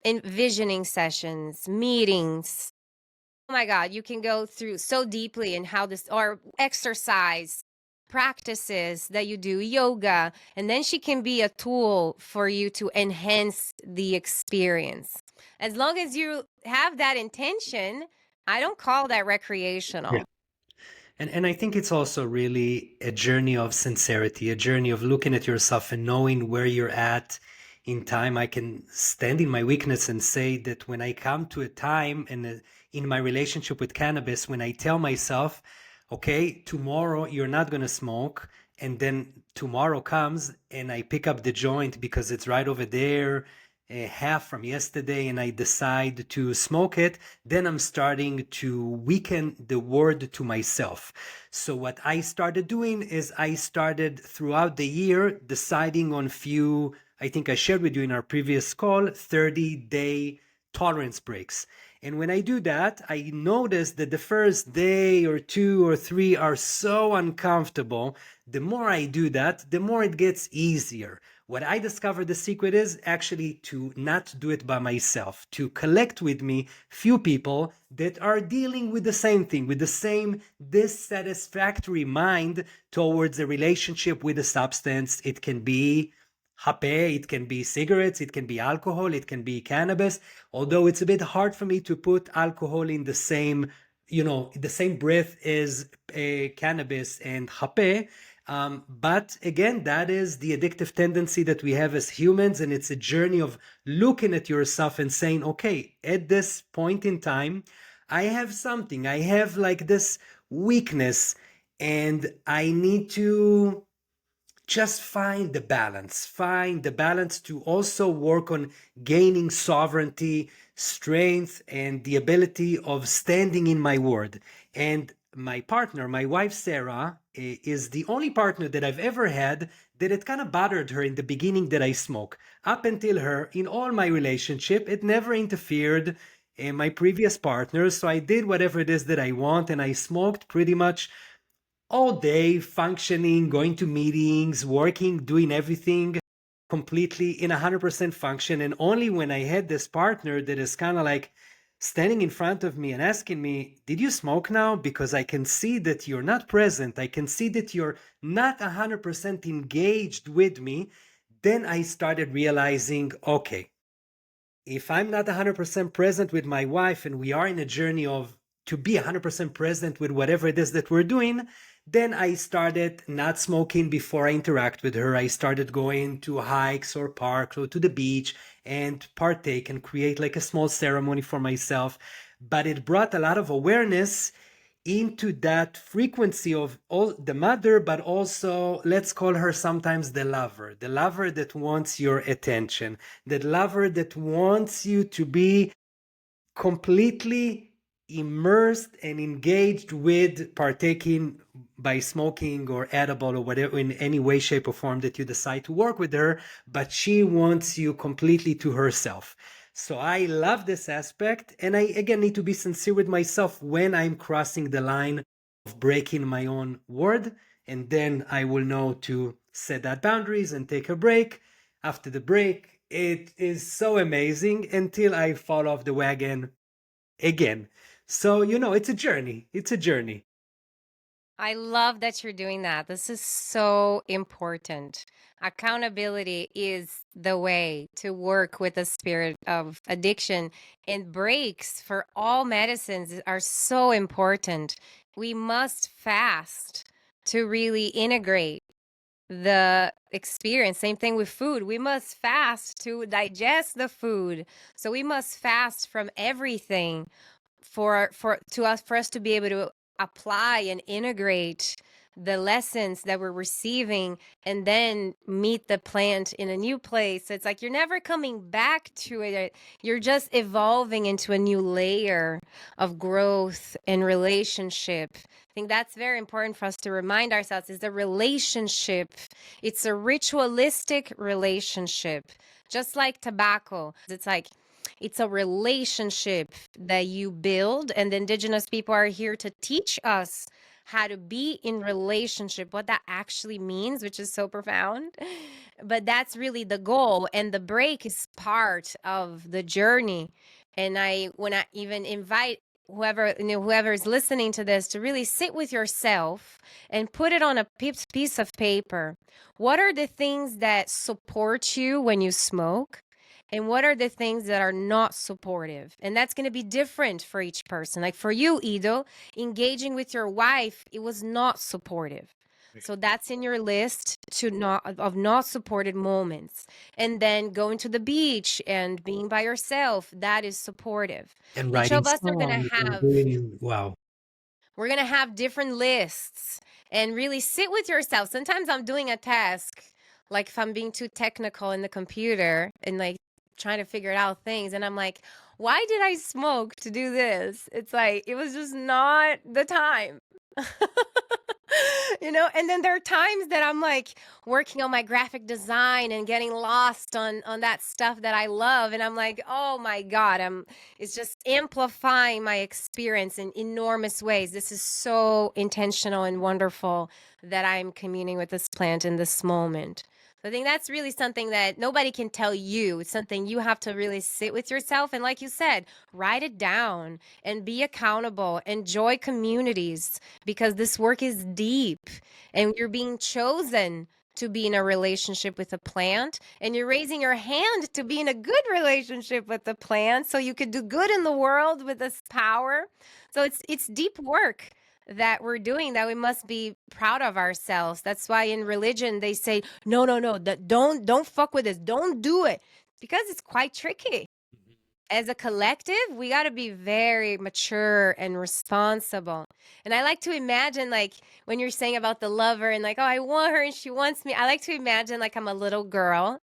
envisioning sessions, meetings. Oh my God, you can go through so deeply in how this, or exercise practices that you do, yoga, and then she can be a tool for you to enhance the experience. As long as you have that intention, I don't call that recreational. Yeah. And I think it's also really a journey of sincerity, a journey of looking at yourself and knowing where you're at in time. I can stand in my weakness and say that when I come to a time and in my relationship with cannabis, when I tell myself, okay, tomorrow you're not going to smoke, and then tomorrow comes and I pick up the joint because it's right over there, half from yesterday, and I decide to smoke it, then I'm starting to weaken the word to myself. So what I started doing is I started throughout the year deciding on few, I think I shared with you in our previous call, 30-day tolerance breaks. And when I do that, I notice that the first day or two or three are so uncomfortable. The more I do that, the more it gets easier. What I discovered the secret is actually to not do it by myself, to collect with me few people that are dealing with the same thing, with the same dissatisfactory mind towards a relationship with a substance. It can be hape, it can be cigarettes, it can be alcohol, it can be cannabis, although it's a bit hard for me to put alcohol in the same, the same breath as cannabis and hape. But again, that is the addictive tendency that we have as humans, and it's a journey of looking at yourself and saying, okay, at this point in time, I have something, I have like this weakness, and I need to just find the balance to also work on gaining sovereignty, strength, and the ability of standing in my word. And my partner, my wife Sarah, is the only partner that I've ever had that it kind of bothered her in the beginning that I smoke. Up until her, in all my relationship, it never interfered in my previous partners. So I did whatever it is that I want, and I smoked pretty much all day, functioning, going to meetings, working, doing everything completely in 100% function. And only when I had this partner that is kind of like standing in front of me and asking me, did you smoke now? Because I can see that you're not present. I can see that you're not 100% engaged with me. Then I started realizing, okay, if I'm not 100% present with my wife and we are in a journey of to be 100% present with whatever it is that we're doing, then I started not smoking before I interact with her. I started going to hikes or parks or to the beach and partake and create like a small ceremony for myself. But it brought a lot of awareness into that frequency of all the mother, but also let's call her sometimes the lover that wants your attention, that lover that wants you to be completely immersed and engaged with partaking by smoking or edible or whatever in any way, shape, or form that you decide to work with her, but she wants you completely to herself. So I love this aspect, and I again need to be sincere with myself when I'm crossing the line of breaking my own word, and then I will know to set that boundaries and take a break. After the break, it is so amazing until I fall off the wagon again. So, it's a journey. It's a journey. I love that you're doing that. This is so important. Accountability is the way to work with the spirit of addiction, and breaks for all medicines are so important. We must fast to really integrate the experience. Same thing with food. We must fast to digest the food. So we must fast from everything for us to be able to apply and integrate the lessons that we're receiving and then meet the plant in a new place. So it's like you're never coming back to it. You're just evolving into a new layer of growth and relationship. I think that's very important for us to remind ourselves is the relationship. It's a ritualistic relationship, just like tobacco. It's like it's a relationship that you build, and the indigenous people are here to teach us how to be in relationship, what that actually means, which is so profound. But that's really the goal, and the break is part of the journey. And I when I even invite whoever is listening to this to really sit with yourself and put it on a piece of paper. What are the things that support you when you smoke? And what are the things that are not supportive? And that's going to be different for each person. Like for you, Ido, engaging with your wife, it was not supportive. So that's in your list to not supported moments. And then going to the beach and being by yourself, that is supportive. And Each writing of us are going songs to and have doing, wow. we're going to have different lists and really sit with yourself. Sometimes I'm doing a task, like if I'm being too technical in the computer and like trying to figure out things. And I'm like, why did I smoke to do this? It's like, it was just not the time. And then there are times that I'm like working on my graphic design and getting lost on that stuff that I love, and I'm like, oh my god, it's just amplifying my experience in enormous ways. This is so intentional and wonderful that I'm communing with this plant in this moment. So I think that's really something that nobody can tell you. It's something you have to really sit with yourself and, like you said, write it down and be accountable. Enjoy communities because this work is deep and you're being chosen to be in a relationship with a plant, and you're raising your hand to be in a good relationship with the plant so you could do good in the world with this power. So it's deep work that we're doing that we must be proud of ourselves. That's why in religion they say no, no, no, don't fuck with this, don't do it, because it's quite tricky. As a collective, we got to be very mature and responsible. And I like to imagine, like, when you're saying about the lover and, like, oh, I want her and she wants me, I like to imagine, like, I'm a little girl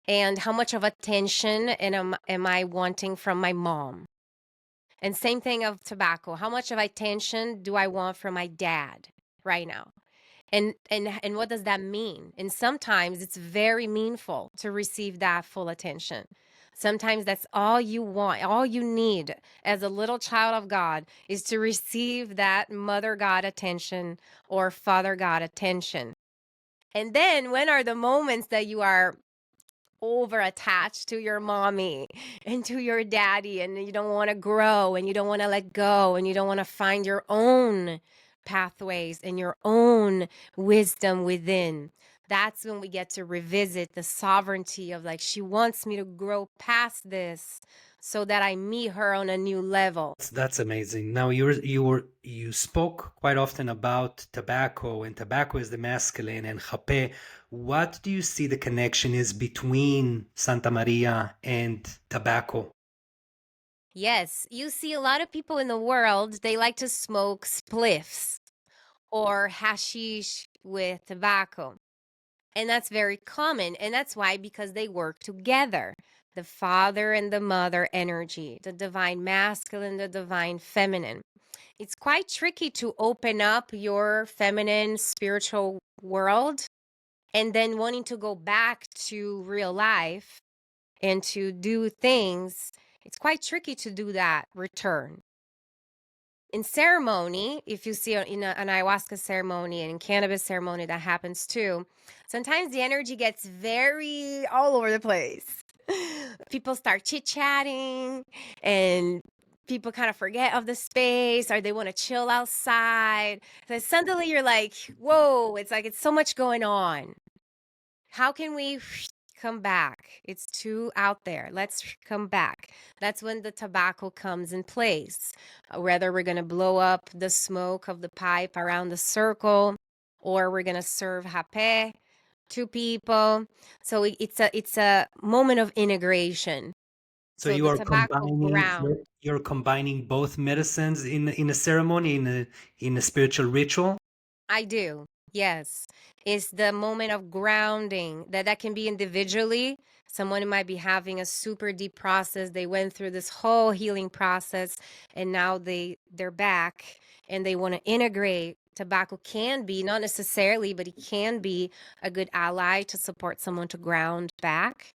and how much of attention am I wanting from my mom? And same thing of tobacco. How much of attention do I want from my dad right now? And what does that mean? And sometimes it's very meaningful to receive that full attention. Sometimes that's all you want, all you need as a little child of God is to receive that mother God attention or father God attention. And then when are the moments that you are over attached to your mommy and to your daddy, and you don't want to grow and you don't want to let go and you don't want to find your own pathways and your own wisdom within? That's when we get to revisit the sovereignty of, like, she wants me to grow past this so that I meet her on a new level. That's amazing. Now you spoke quite often about tobacco, and tobacco is the masculine, and Jape. What do you see the connection is between Santa Maria and tobacco? Yes, you see a lot of people in the world, they like to smoke spliffs or hashish with tobacco. And that's very common. And that's why, because they work together. The father and the mother energy, the divine masculine, the divine feminine. It's quite tricky to open up your feminine spiritual world and then wanting to go back to real life and to do things. It's quite tricky to do that return. In ceremony, if you see in an ayahuasca ceremony and in cannabis ceremony, that happens too. Sometimes the energy gets very all over the place. People start chit-chatting and people kind of forget of the space, or they want to chill outside. So suddenly you're like, whoa, it's like it's so much going on. How can we come back? It's too out there. Let's come back. That's when the tobacco comes in place. Whether we're going to blow up the smoke of the pipe around the circle, or we're going to serve hape to people. So it's a moment of integration. So So you the are tobacco combining ground. you're combining both medicines in a ceremony, in a spiritual ritual. I do. Yes. It's the moment of grounding that can be individually. Someone who might be having a super deep process. They went through this whole healing process and now they're back and they want to integrate. Tobacco can be, not necessarily, but it can be a good ally to support someone to ground back.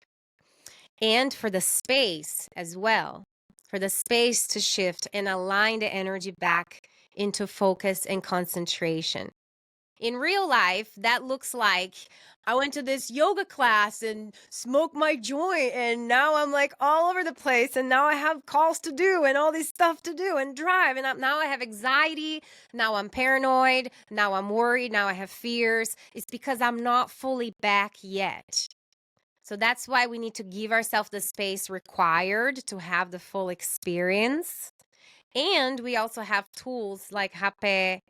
And for the space as well, for the space to shift and align the energy back into focus and concentration. In real life, that looks like I went to this yoga class and smoked my joint, and now I'm like all over the place, and now I have calls to do and all this stuff to do and drive, and now I have anxiety, now I'm paranoid, now I'm worried, now I have fears. It's because I'm not fully back yet. So that's why we need to give ourselves the space required to have the full experience. And we also have tools like hape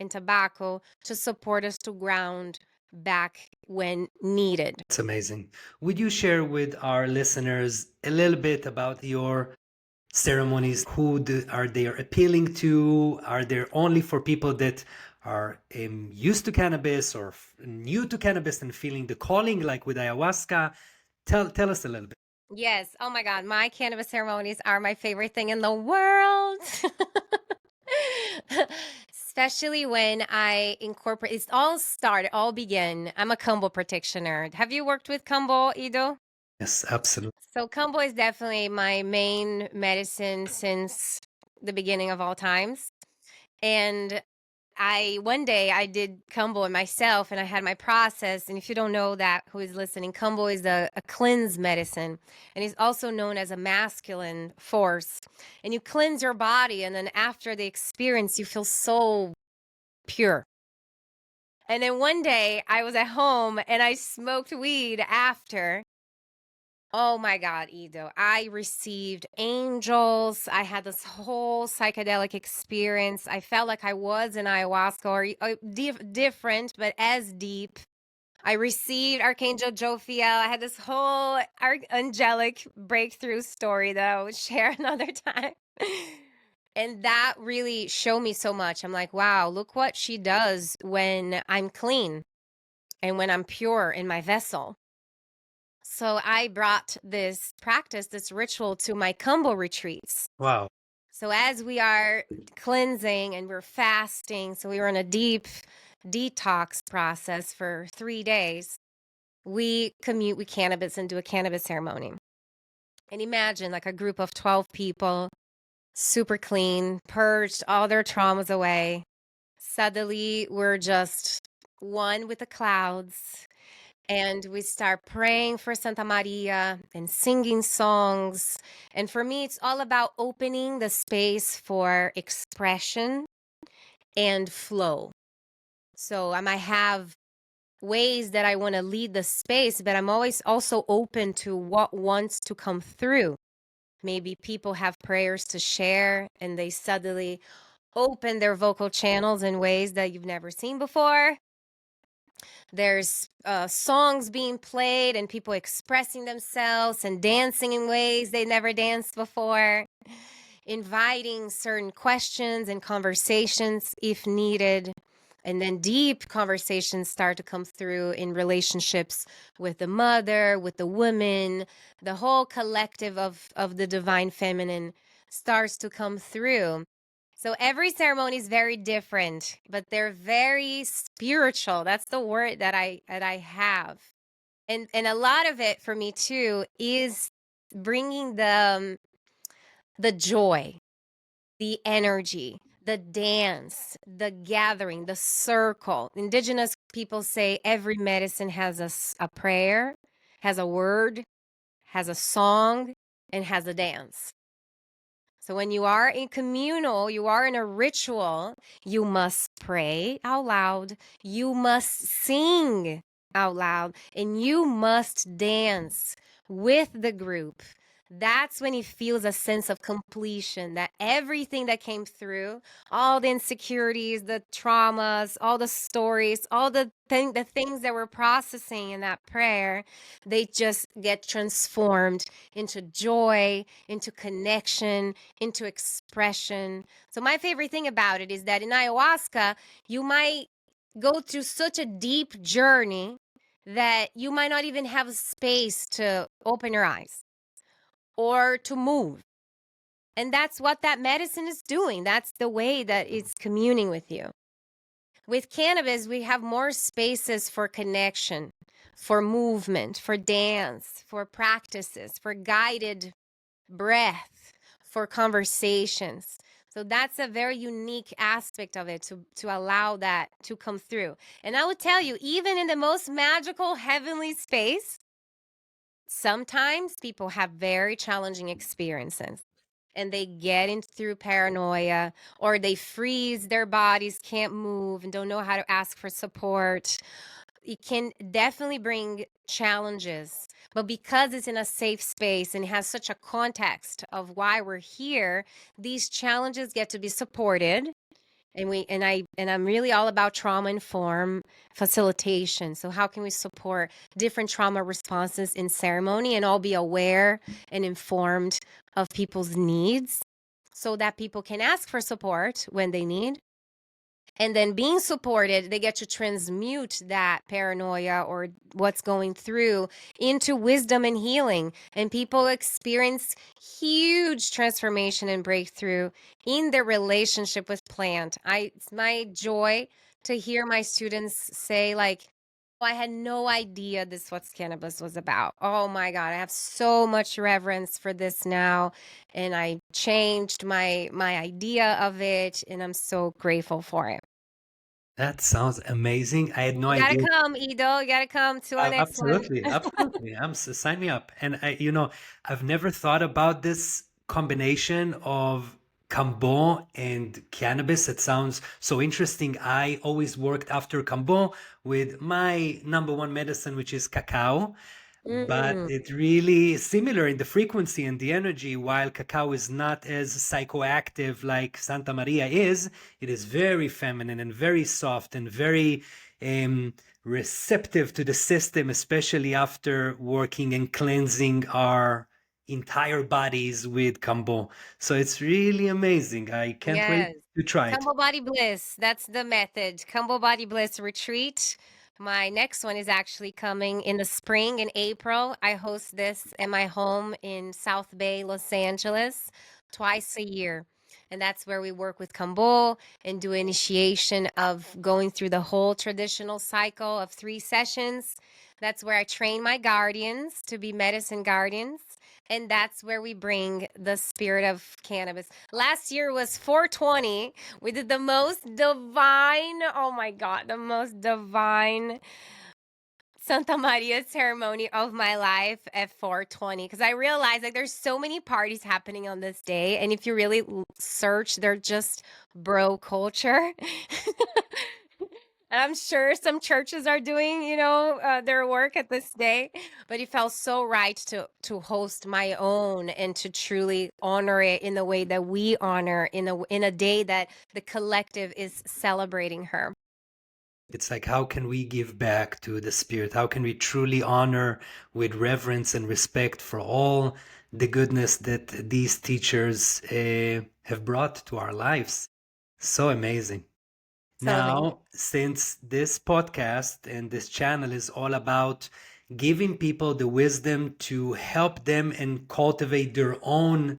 and tobacco to support us to ground back when needed. It's amazing. Would you share with our listeners a little bit about your ceremonies? Are they appealing to? Are they only for people that are used to cannabis or new to cannabis and feeling the calling, like with ayahuasca? Tell us a little bit. Yes. Oh my God. My cannabis ceremonies are my favorite thing in the world. Especially when I incorporate, all began. I'm a combo practitioner. Have you worked with combo, Ido? Yes, absolutely. So combo is definitely my main medicine since the beginning of all times. And one day I did Kumbo and myself, and I had my process. And if you don't know that, who is listening, Kumbo is a cleanse medicine, and it's also known as a masculine force. And you cleanse your body, and then after the experience, you feel so pure. And then one day I was at home and I smoked weed after. Oh my God, Ido. I received angels. I had this whole psychedelic experience. I felt like I was in ayahuasca, or different, but as deep. I received Archangel Jophiel. I had this whole angelic breakthrough story that I would share another time. And that really showed me so much. I'm like, wow, look what she does when I'm clean and when I'm pure in my vessel. So I brought this practice, this ritual to my Kumbo retreats. Wow. So as we are cleansing and we're fasting, so we were in a deep detox process for 3 days, we commute with cannabis and do a cannabis ceremony. And imagine like a group of 12 people, super clean, purged all their traumas away. Suddenly, we're just one with the clouds. And we start praying for Santa Maria and singing songs. And for me, it's all about opening the space for expression and flow. So I might have ways that I want to lead the space, but I'm always also open to what wants to come through. Maybe people have prayers to share and they suddenly open their vocal channels in ways that you've never seen before. There's songs being played and people expressing themselves and dancing in ways they never danced before, inviting certain questions and conversations if needed. And then deep conversations start to come through in relationships with the mother, with the woman, the whole collective of the divine feminine starts to come through. So every ceremony is very different, but they're very spiritual. That's the word that I have. And a lot of it for me too is bringing the joy, the energy, the dance, the gathering, the circle. Indigenous people say every medicine has a prayer, has a word, has a song, and has a dance. So when you are in communal, you are in a ritual, you must pray out loud, you must sing out loud, and you must dance with the group. That's when he feels a sense of completion, that everything that came through, all the insecurities, the traumas, all the stories, all the things that we're processing in that prayer, they just get transformed into joy, into connection, into expression. So my favorite thing about it is that in ayahuasca, you might go through such a deep journey that you might not even have space to open your eyes or to move. And that's what that medicine is doing. That's the way that it's communing with you. With cannabis, we have more spaces for connection, for movement, for dance, for practices, for guided breath, for conversations. So that's a very unique aspect of it to allow that to come through. And I would tell you, even in the most magical heavenly space, sometimes people have very challenging experiences and they get in through paranoia or they freeze their bodies, can't move, and don't know how to ask for support. It can definitely bring challenges, but because it's in a safe space and it has such a context of why we're here, these challenges get to be supported. And I'm really all about trauma informed facilitation. So how can we support different trauma responses in ceremony and all be aware and informed of people's needs so that people can ask for support when they need, and then being supported, they get to transmute that paranoia or what's going through into wisdom and healing. And people experience huge transformation and breakthrough in their relationship with plant. It's my joy to hear my students say, like, "Oh, I had no idea this what cannabis was about. Oh my God, I have so much reverence for this now. And I changed my idea of it, and I'm so grateful for it." That sounds amazing. I had no You gotta idea. come, Ido. You gotta come to our next one. Absolutely, absolutely. Sign me up. And I've never thought about this combination of Cambon and cannabis. It sounds so interesting. I always worked after Cambon with my number one medicine, which is cacao. But Mm, it really is similar in the frequency and the energy. While cacao is not as psychoactive like Santa Maria is, it is very feminine and very soft and very um, receptive to the system, especially after working and cleansing our entire bodies with Kambo. So it's really amazing. I can't wait yes. to try it. Combo Body Bliss. That's the method. Combo Body Bliss retreat. My next one is actually coming in the spring in April. I host this in my home in South Bay, Los Angeles, twice a year. And that's where we work with Kambo and do initiation of going through the whole traditional cycle of 3 sessions. That's where I train my guardians to be medicine guardians. And that's where we bring the spirit of cannabis. Last year was 420. We did the most divine, oh my God, the most divine Santa Maria ceremony of my life at 420 because I realized like there's so many parties happening on this day, and if you really search, they're just bro culture. And I'm sure some churches are doing, their work at this day, but it felt so right to host my own and to truly honor it in the way that we honor in a day that the collective is celebrating her. It's like, how can we give back to the spirit? How can we truly honor with reverence and respect for all the goodness that these teachers have brought to our lives? So amazing. So amazing. Now, since this podcast and this channel is all about giving people the wisdom to help them and cultivate their own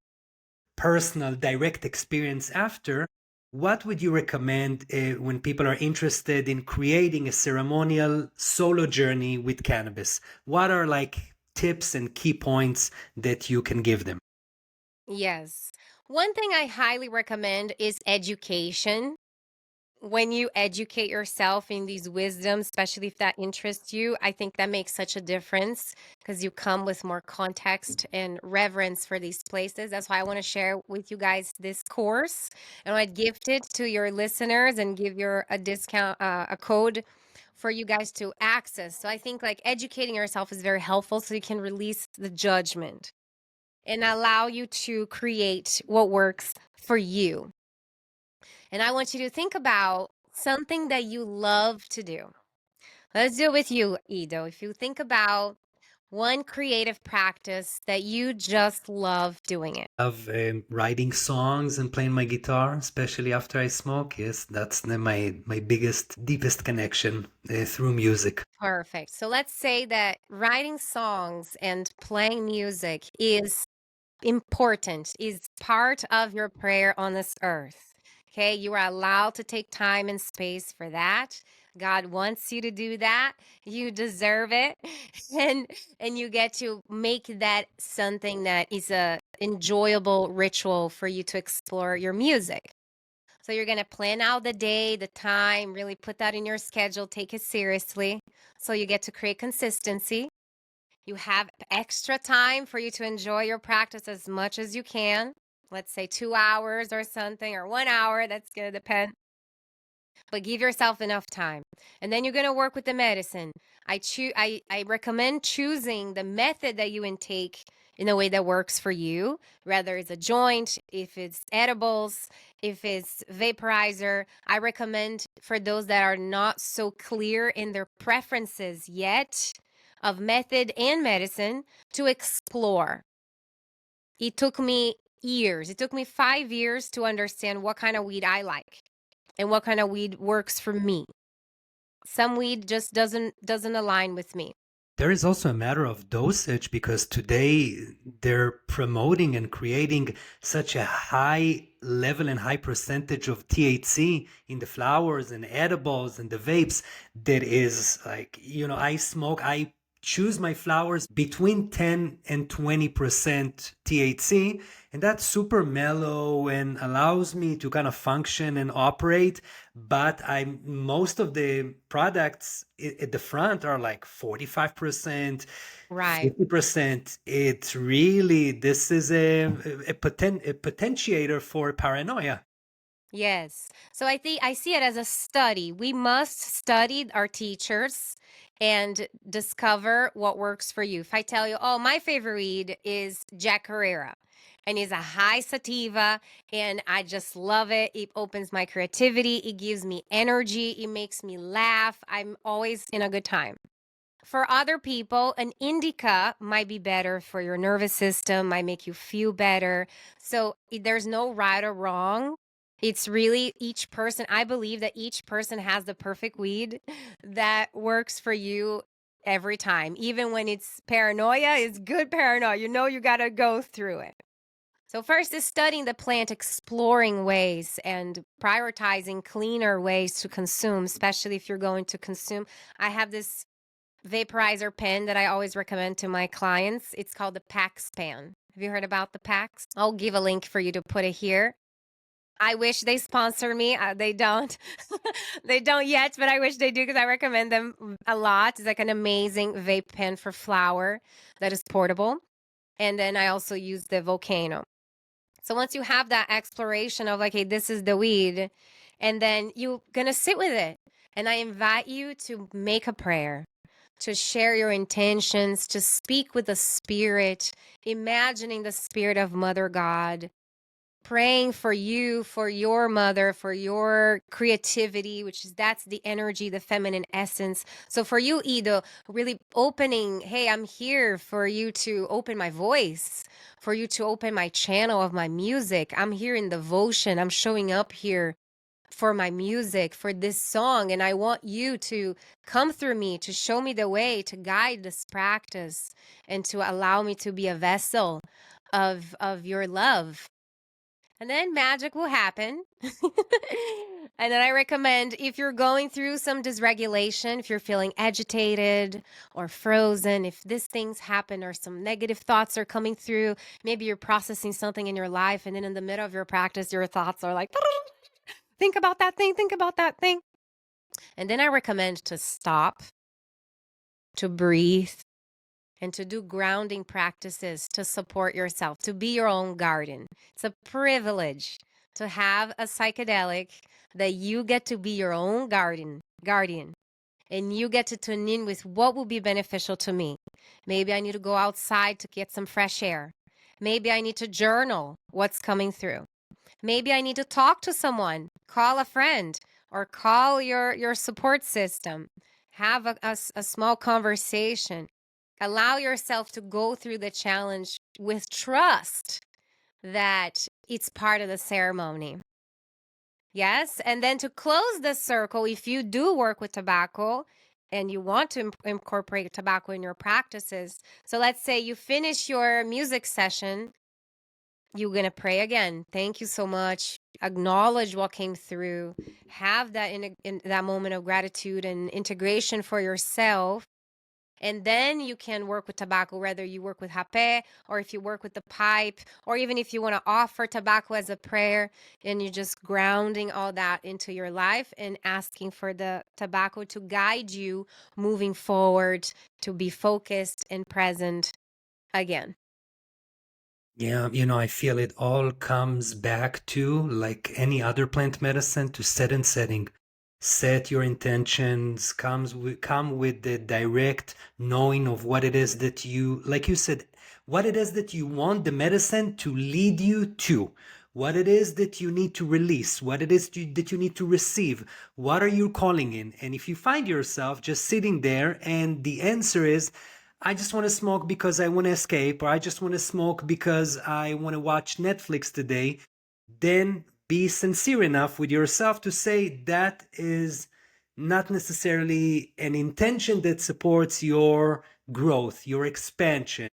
personal direct experience after, what would you recommend when people are interested in creating a ceremonial solo journey with cannabis? What are like tips and key points that you can give them? Yes. One thing I highly recommend is education. When you educate yourself in these wisdoms, especially if that interests you, I think that makes such a difference because you come with more context and reverence for these places. That's why I want to share with you guys this course. And I'd gift it to your listeners and give your a discount, a code for you guys to access. So I think like educating yourself is very helpful so you can release the judgment and allow you to create what works for you. And I want you to think about something that you love to do. Let's do it with you, Ido. If you think about one creative practice that you just love doing it. Of writing songs and playing my guitar, especially after I smoke. Yes, that's my biggest, deepest connection through music. Perfect. So let's say that writing songs and playing music is important, is part of your prayer on this earth. Okay, you are allowed to take time and space for that. God wants you to do that. You deserve it. And you get to make that something that is a enjoyable ritual for you to explore your music. So you're going to plan out the day, the time, really put that in your schedule, take it seriously. So you get to create consistency. You have extra time for you to enjoy your practice as much as you can. Let's say 2 hours or something, or 1 hour. That's going to depend. But give yourself enough time. And then you're going to work with the medicine. I recommend choosing the method that you intake in a way that works for you, whether it's a joint, if it's edibles, if it's vaporizer. I recommend for those that are not so clear in their preferences yet of method and medicine to explore. It took me years. It took me 5 years to understand what kind of weed I like and what kind of weed works for me. Some weed just doesn't align with me. There is also a matter of dosage because today they're promoting and creating such a high level and high percentage of THC in the flowers and edibles and the vapes that is like, I choose my flowers between 10 and 20% THC, and that's super mellow and allows me to kind of function and operate. But most of the products at the front are like 45%, Right. 50%. It's really, this is a potentiator for paranoia. Yes. So I think I see it as a study. We must study our teachers and discover what works for you. If I tell you, oh, my favorite weed is Jack Herrera, and it's a high sativa, and I just love it. It opens my creativity. It gives me energy. It makes me laugh. I'm always in a good time. For other people, an indica might be better for your nervous system, might make you feel better. So there's no right or wrong. It's really each person. I believe that each person has the perfect weed that works for you every time. Even when it's paranoia, it's good paranoia. You know, you got to go through it. So first is studying the plant, exploring ways and prioritizing cleaner ways to consume, especially if you're going to consume. I have this vaporizer pen that I always recommend to my clients. It's called the Pax Pan. Have you heard about the Pax? I'll give a link for you to put it here. I wish they sponsor me. They don't. They don't yet, but I wish they do because I recommend them a lot. It's like an amazing vape pen for flower that is portable. And then I also use the Volcano. So once you have that exploration of like, hey, this is the weed, and then you're gonna sit with it. And I invite you to make a prayer, to share your intentions, to speak with the spirit, imagining the spirit of Mother God, praying for you, for your mother, for your creativity, which is that's the energy, the feminine essence. So for you, Ido, really opening, hey, I'm here for you to open my voice, for you to open my channel of my music. I'm here in devotion. I'm showing up here for my music, for this song. And I want you to come through me, to show me the way, to guide this practice, and to allow me to be a vessel of your love. And then magic will happen. And then I recommend if you're going through some dysregulation, if you're feeling agitated or frozen, if these things happen or some negative thoughts are coming through, maybe you're processing something in your life, and then in the middle of your practice, your thoughts are like, think about that thing, think about that thing. And then I recommend to stop, to breathe, and to do grounding practices to support yourself, to be your own garden. It's a privilege to have a psychedelic that you get to be your own guardian, and you get to tune in with what will be beneficial to me. Maybe I need to go outside to get some fresh air. Maybe I need to journal what's coming through. Maybe I need to talk to someone, call a friend, or call your support system. Have a small conversation. Allow yourself to go through the challenge with trust that it's part of the ceremony. Yes. And then to close the circle, if you do work with tobacco and you want to incorporate tobacco in your practices, so let's say you finish your music session, you're going to pray again. Thank you so much. Acknowledge what came through. Have that in that moment of gratitude and integration for yourself. And then you can work with tobacco, whether you work with hape or if you work with the pipe, or even if you want to offer tobacco as a prayer, and you're just grounding all that into your life and asking for the tobacco to guide you moving forward, to be focused and present again. Yeah, I feel it all comes back to, like any other plant medicine, to set and setting. Set your intentions, come with the direct knowing of what it is that you, like you said, what it is that you want the medicine to lead you to, what it is that you need to release, what it is that you need to receive, what are you calling in? And if you find yourself just sitting there and the answer is, I just want to smoke because I want to escape, or I just want to smoke because I want to watch Netflix today, then be sincere enough with yourself to say that is not necessarily an intention that supports your growth, your expansion,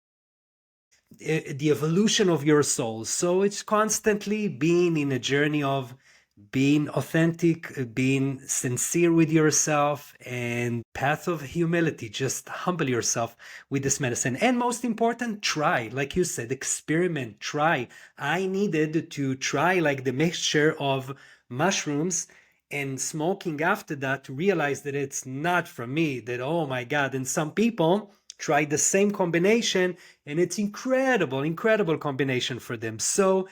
the evolution of your soul. So it's constantly being in a journey of being authentic, being sincere with yourself, and path of humility. Just humble yourself with this medicine. And most important, try. Like you said, experiment, try. I needed to try like the mixture of mushrooms and smoking after that to realize that it's not for me, that, oh my God. And some people try the same combination and it's incredible combination for them. So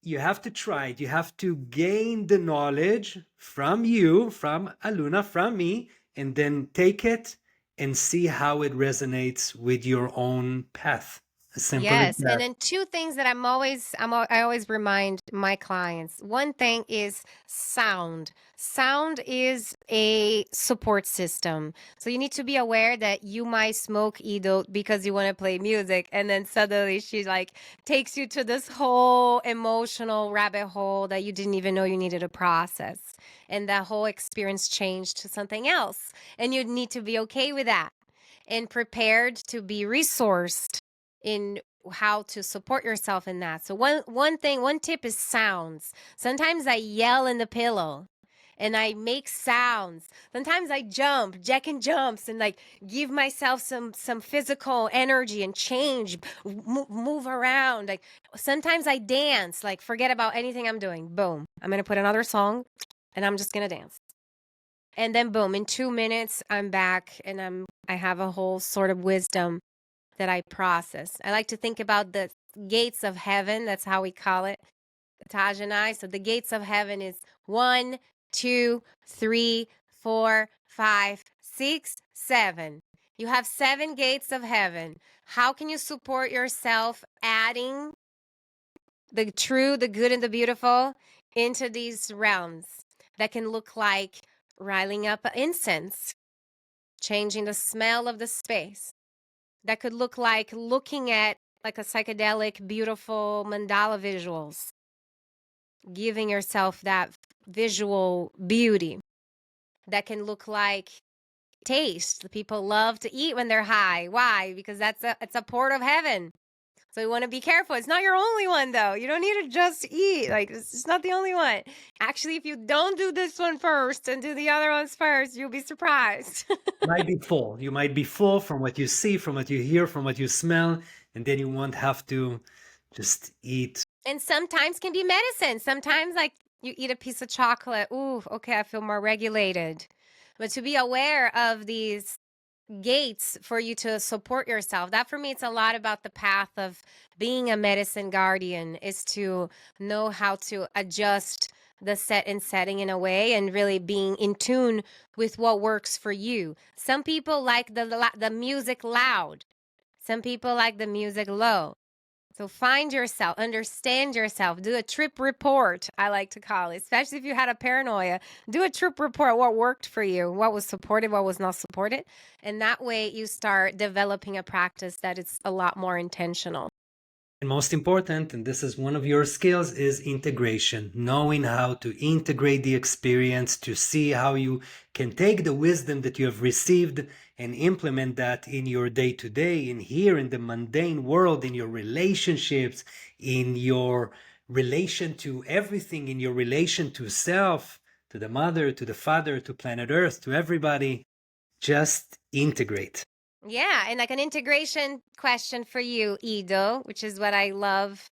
you have to try it. You have to gain the knowledge from you, from Aluna, from me, and then take it and see how it resonates with your own path. As simple as Yes, and that. then two things that I always remind my clients. One thing is sound. Sound is a support system. So you need to be aware that you might smoke Edo because you want to play music, and then suddenly she like takes you to this whole emotional rabbit hole that you didn't even know you needed to process. And that whole experience changed to something else. And you need to be okay with that and prepared to be resourced in how to support yourself in that. So one tip is sounds. Sometimes I yell in the pillow and I make sounds. Sometimes I jump, jack and jumps, and like give myself some physical energy and change, move around. Like sometimes I dance, like forget about anything I'm doing. Boom, I'm gonna put another song, and I'm just gonna dance. And then boom, in 2 minutes I'm back, and I have a whole sort of wisdom that I process. I like to think about the gates of heaven. That's how we call it, Taj and I. So the gates of heaven is 1, 2, 3, 4, 5, 6, 7. You have 7 gates of heaven. How can you support yourself adding the true, the good, and the beautiful into these realms that can look like riling up incense, changing the smell of the space? That could look like looking at like a psychedelic, beautiful mandala visuals, giving yourself that visual beauty. That can look like taste. People love to eat when they're high. Why? Because it's a port of heaven. So you want to be careful. It's not your only one, though. You don't need to just eat. Like, it's not the only one. Actually, if you don't do this one first and do the other ones first, you'll be surprised. Might be full. You might be full from what you see, from what you hear, from what you smell, and then you won't have to just eat. And sometimes can be medicine. Sometimes, like, you eat a piece of chocolate. Ooh, okay, I feel more regulated. But to be aware of these gates for you to support yourself, that for me, it's a lot about the path of being a medicine guardian, is to know how to adjust the set and setting in a way and really being in tune with what works for you. Some people like the music loud. Some people like the music low. So find yourself, understand yourself, do a trip report, I like to call it, especially if you had a paranoia. Do a trip report, what worked for you, what was supported, what was not supported. And that way you start developing a practice that is a lot more intentional. And most important, and this is one of your skills, is integration. Knowing how to integrate the experience, to see how you can take the wisdom that you have received and implement that in your day-to-day, in here, in the mundane world, in your relationships, in your relation to everything, in your relation to self, to the mother, to the father, to planet Earth, to everybody. Just integrate. Yeah, and like an integration question for you, Ido, which is what I love.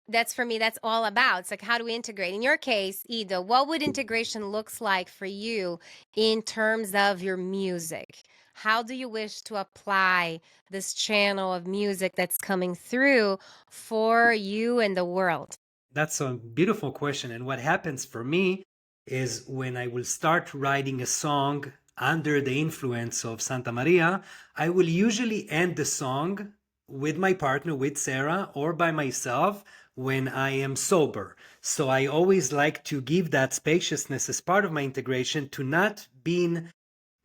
That's for me, that's all about. It's like, how do we integrate? In your case, Ido, what would integration looks like for you in terms of your music? How do you wish to apply this channel of music that's coming through for you and the world? That's a beautiful question. And what happens for me is when I will start writing a song under the influence of Santa Maria, I will usually end the song with my partner, with Sarah, or by myself when I am sober. So I always like to give that spaciousness as part of my integration, to not being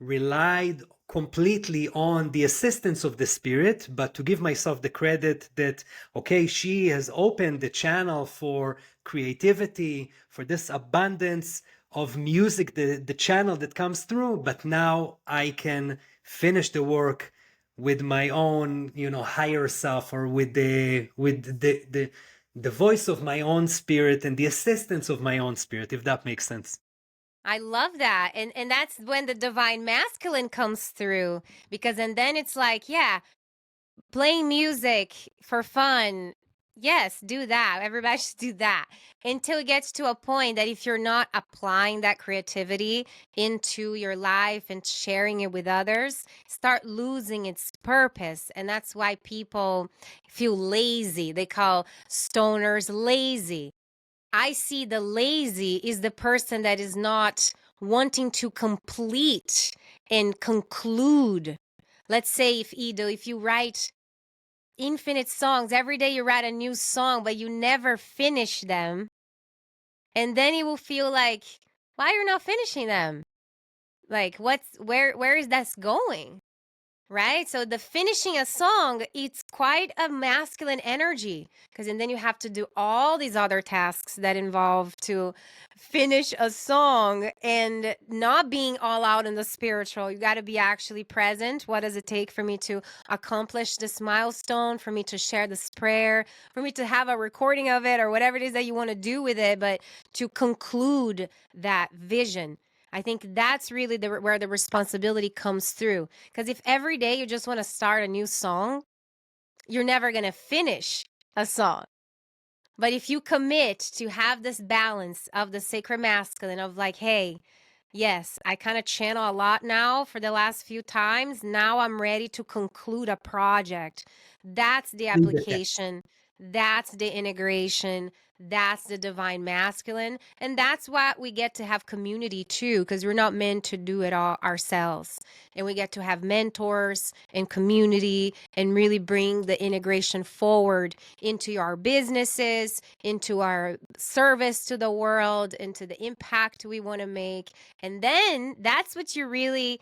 relied completely on the assistance of the spirit, but to give myself the credit that, okay, she has opened the channel for creativity, for this abundance of music, the channel that comes through, but now I can finish the work with my own, higher self, or with the voice of my own spirit and the assistance of my own spirit, if that makes sense. I love that. And that's when the divine masculine comes through, because and then it's like, yeah, playing music for fun. Yes, do that. Everybody should do that until it gets to a point that if you're not applying that creativity into your life and sharing it with others, start losing its purpose. And that's why people feel lazy. They call stoners lazy. I see the lazy is the person that is not wanting to complete and conclude. Let's say if Ido, if you write infinite songs, every day you write a new song, but you never finish them, and then you will feel like, why you're not finishing them? Like where is that going? Right? So the finishing a song, it's quite a masculine energy because and then you have to do all these other tasks that involve to finish a song and not being all out in the spiritual. You got to be actually present. What does it take for me to accomplish this milestone, for me to share this prayer, for me to have a recording of it or whatever it is that you want to do with it, but to conclude that vision. I think that's really where the responsibility comes through. Because if every day you just want to start a new song, you're never going to finish a song. But if you commit to have this balance of the sacred masculine, of like, hey, yes, I kind of channel a lot now for the last few times. Now I'm ready to conclude a project. That's the application. That's the integration. That's the divine masculine. And that's why we get to have community too, because we're not meant to do it all ourselves. And we get to have mentors and community and really bring the integration forward into our businesses, into our service to the world, into the impact we want to make. And then that's what you really,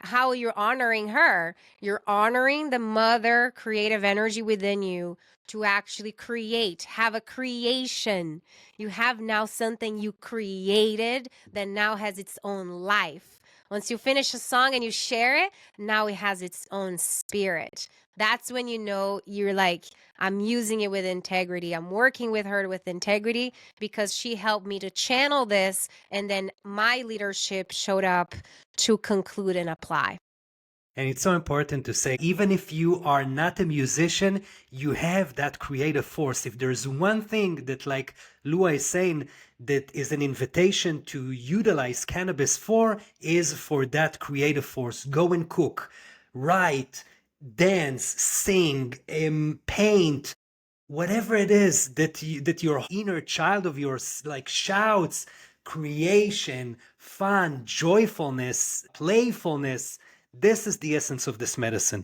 how you're honoring her. You're honoring the mother creative energy within you to actually create, have a creation. You have now something you created that now has its own life. Once you finish a song and you share it, now it has its own spirit. That's when you know you're like, I'm using it with integrity. I'm working with her with integrity because she helped me to channel this. And then my leadership showed up to conclude and apply. And it's so important to say, even if you are not a musician, you have that creative force. If there's one thing that, like Lua is saying, that is an invitation to utilize cannabis for, is for that creative force. Go and cook, write, dance, sing, paint, whatever it is that that your inner child of yours like shouts. Creation, fun, joyfulness, playfulness, this is the essence of this medicine.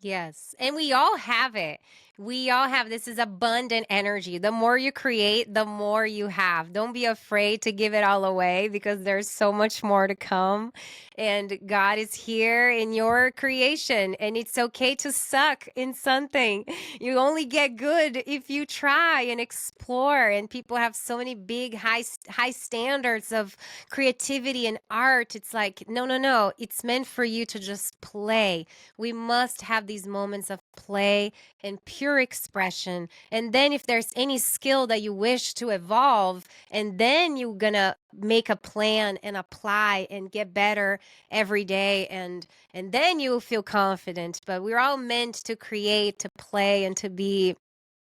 Yes. And we all have it. We all have this is abundant energy. The more you create, the more you have. Don't be afraid to give it all away because there's so much more to come. And God is here in your creation. And it's okay to suck in something. You only get good if you try and explore. And people have so many big, high standards of creativity and art. It's like, no, no, no. It's meant for you to just play. We must have these moments of play and pure expression. And then if there's any skill that you wish to evolve, and then you're gonna make a plan and apply and get better every day, and then you'll feel confident. But we're all meant to create, to play, and to be,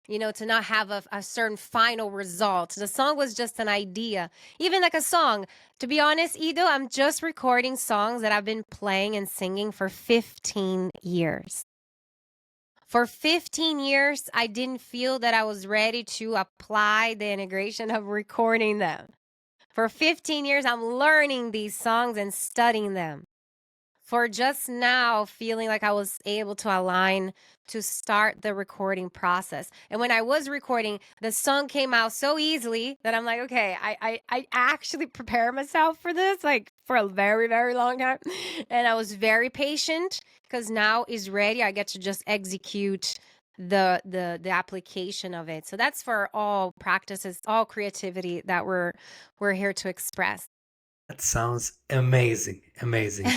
to not have a certain final result. The song was just an idea. Even like a song, to be honest, Ido, I'm just recording songs that I've been playing and singing for 15 years. For 15 years, I didn't feel that I was ready to apply the integration of recording them. For 15 years, I'm learning these songs and studying them. For just now feeling like I was able to align to start the recording process. And when I was recording, the song came out so easily that I'm like, okay, I actually prepared myself for this, like for a very, very long time. And I was very patient because now is ready. I get to just execute the application of it. So that's for all practices, all creativity that we're here to express. That sounds amazing, amazing.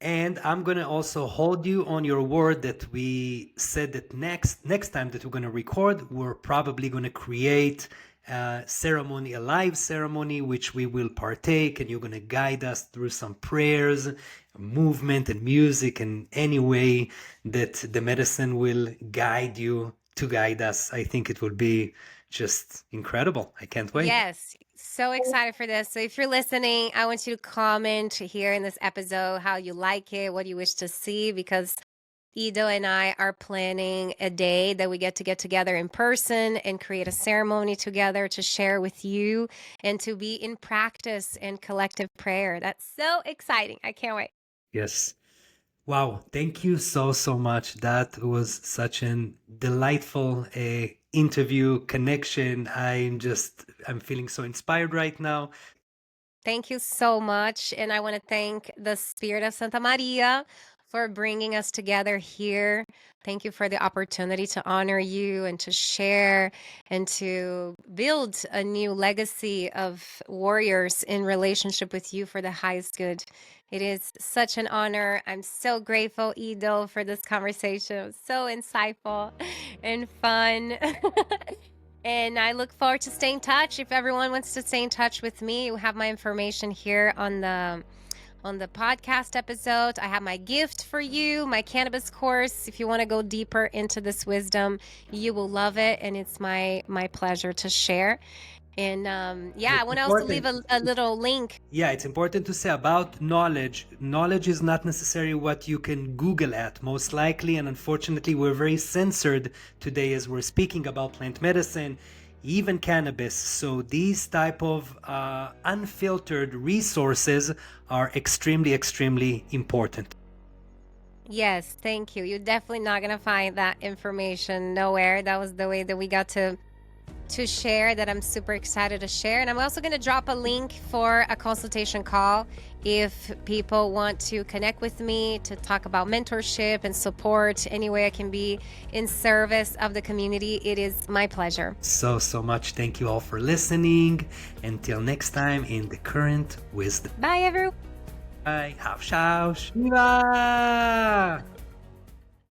And I'm gonna also hold you on your word that we said that next time that we're gonna record, we're probably gonna create a ceremony, a live ceremony, which we will partake, and you're gonna guide us through some prayers, movement, and music, and any way that the medicine will guide you to guide us. I think it will be just incredible. I can't wait. Yes, so excited for this. So if you're listening, I want you to comment here in this episode how you like it, what you wish to see, because Ido and I are planning a day that we get to get together in person and create a ceremony together to share with you and to be in practice and collective prayer. That's so exciting. I can't wait. Yes. Wow, thank you so, so much. That was such an delightful interview connection. I'm feeling so inspired right now. Thank you so much. And I want to thank the Spirit of Santa Maria for bringing us together here. Thank you for the opportunity to honor you and to share and to build a new legacy of warriors in relationship with you for the highest good. It is such an honor. I'm so grateful, Ido, for this conversation. It was so insightful and fun. And I look forward to staying in touch. If everyone wants to stay in touch with me, you have my information here on the podcast episode. I have my gift for you, my cannabis course. If you want to go deeper into this wisdom, you will love it, and it's my pleasure to share. And I want to also leave a little link. Yeah, it's important to say about knowledge. Knowledge is not necessarily what you can Google at, most likely, and unfortunately, we're very censored today as we're speaking about plant medicine, even cannabis. So these type of unfiltered resources are extremely, extremely important. Yes, thank you. You're definitely not going to find that information nowhere. That was the way that we got to share, that I'm super excited to share. And I'm also going to drop a link for a consultation call if people want to connect with me to talk about mentorship and support, any way I can be in service of the community. It is my pleasure. So much. Thank you all for listening. Until next time in the current wisdom. Bye, everyone. Bye. Hausch, Hausch. Viva!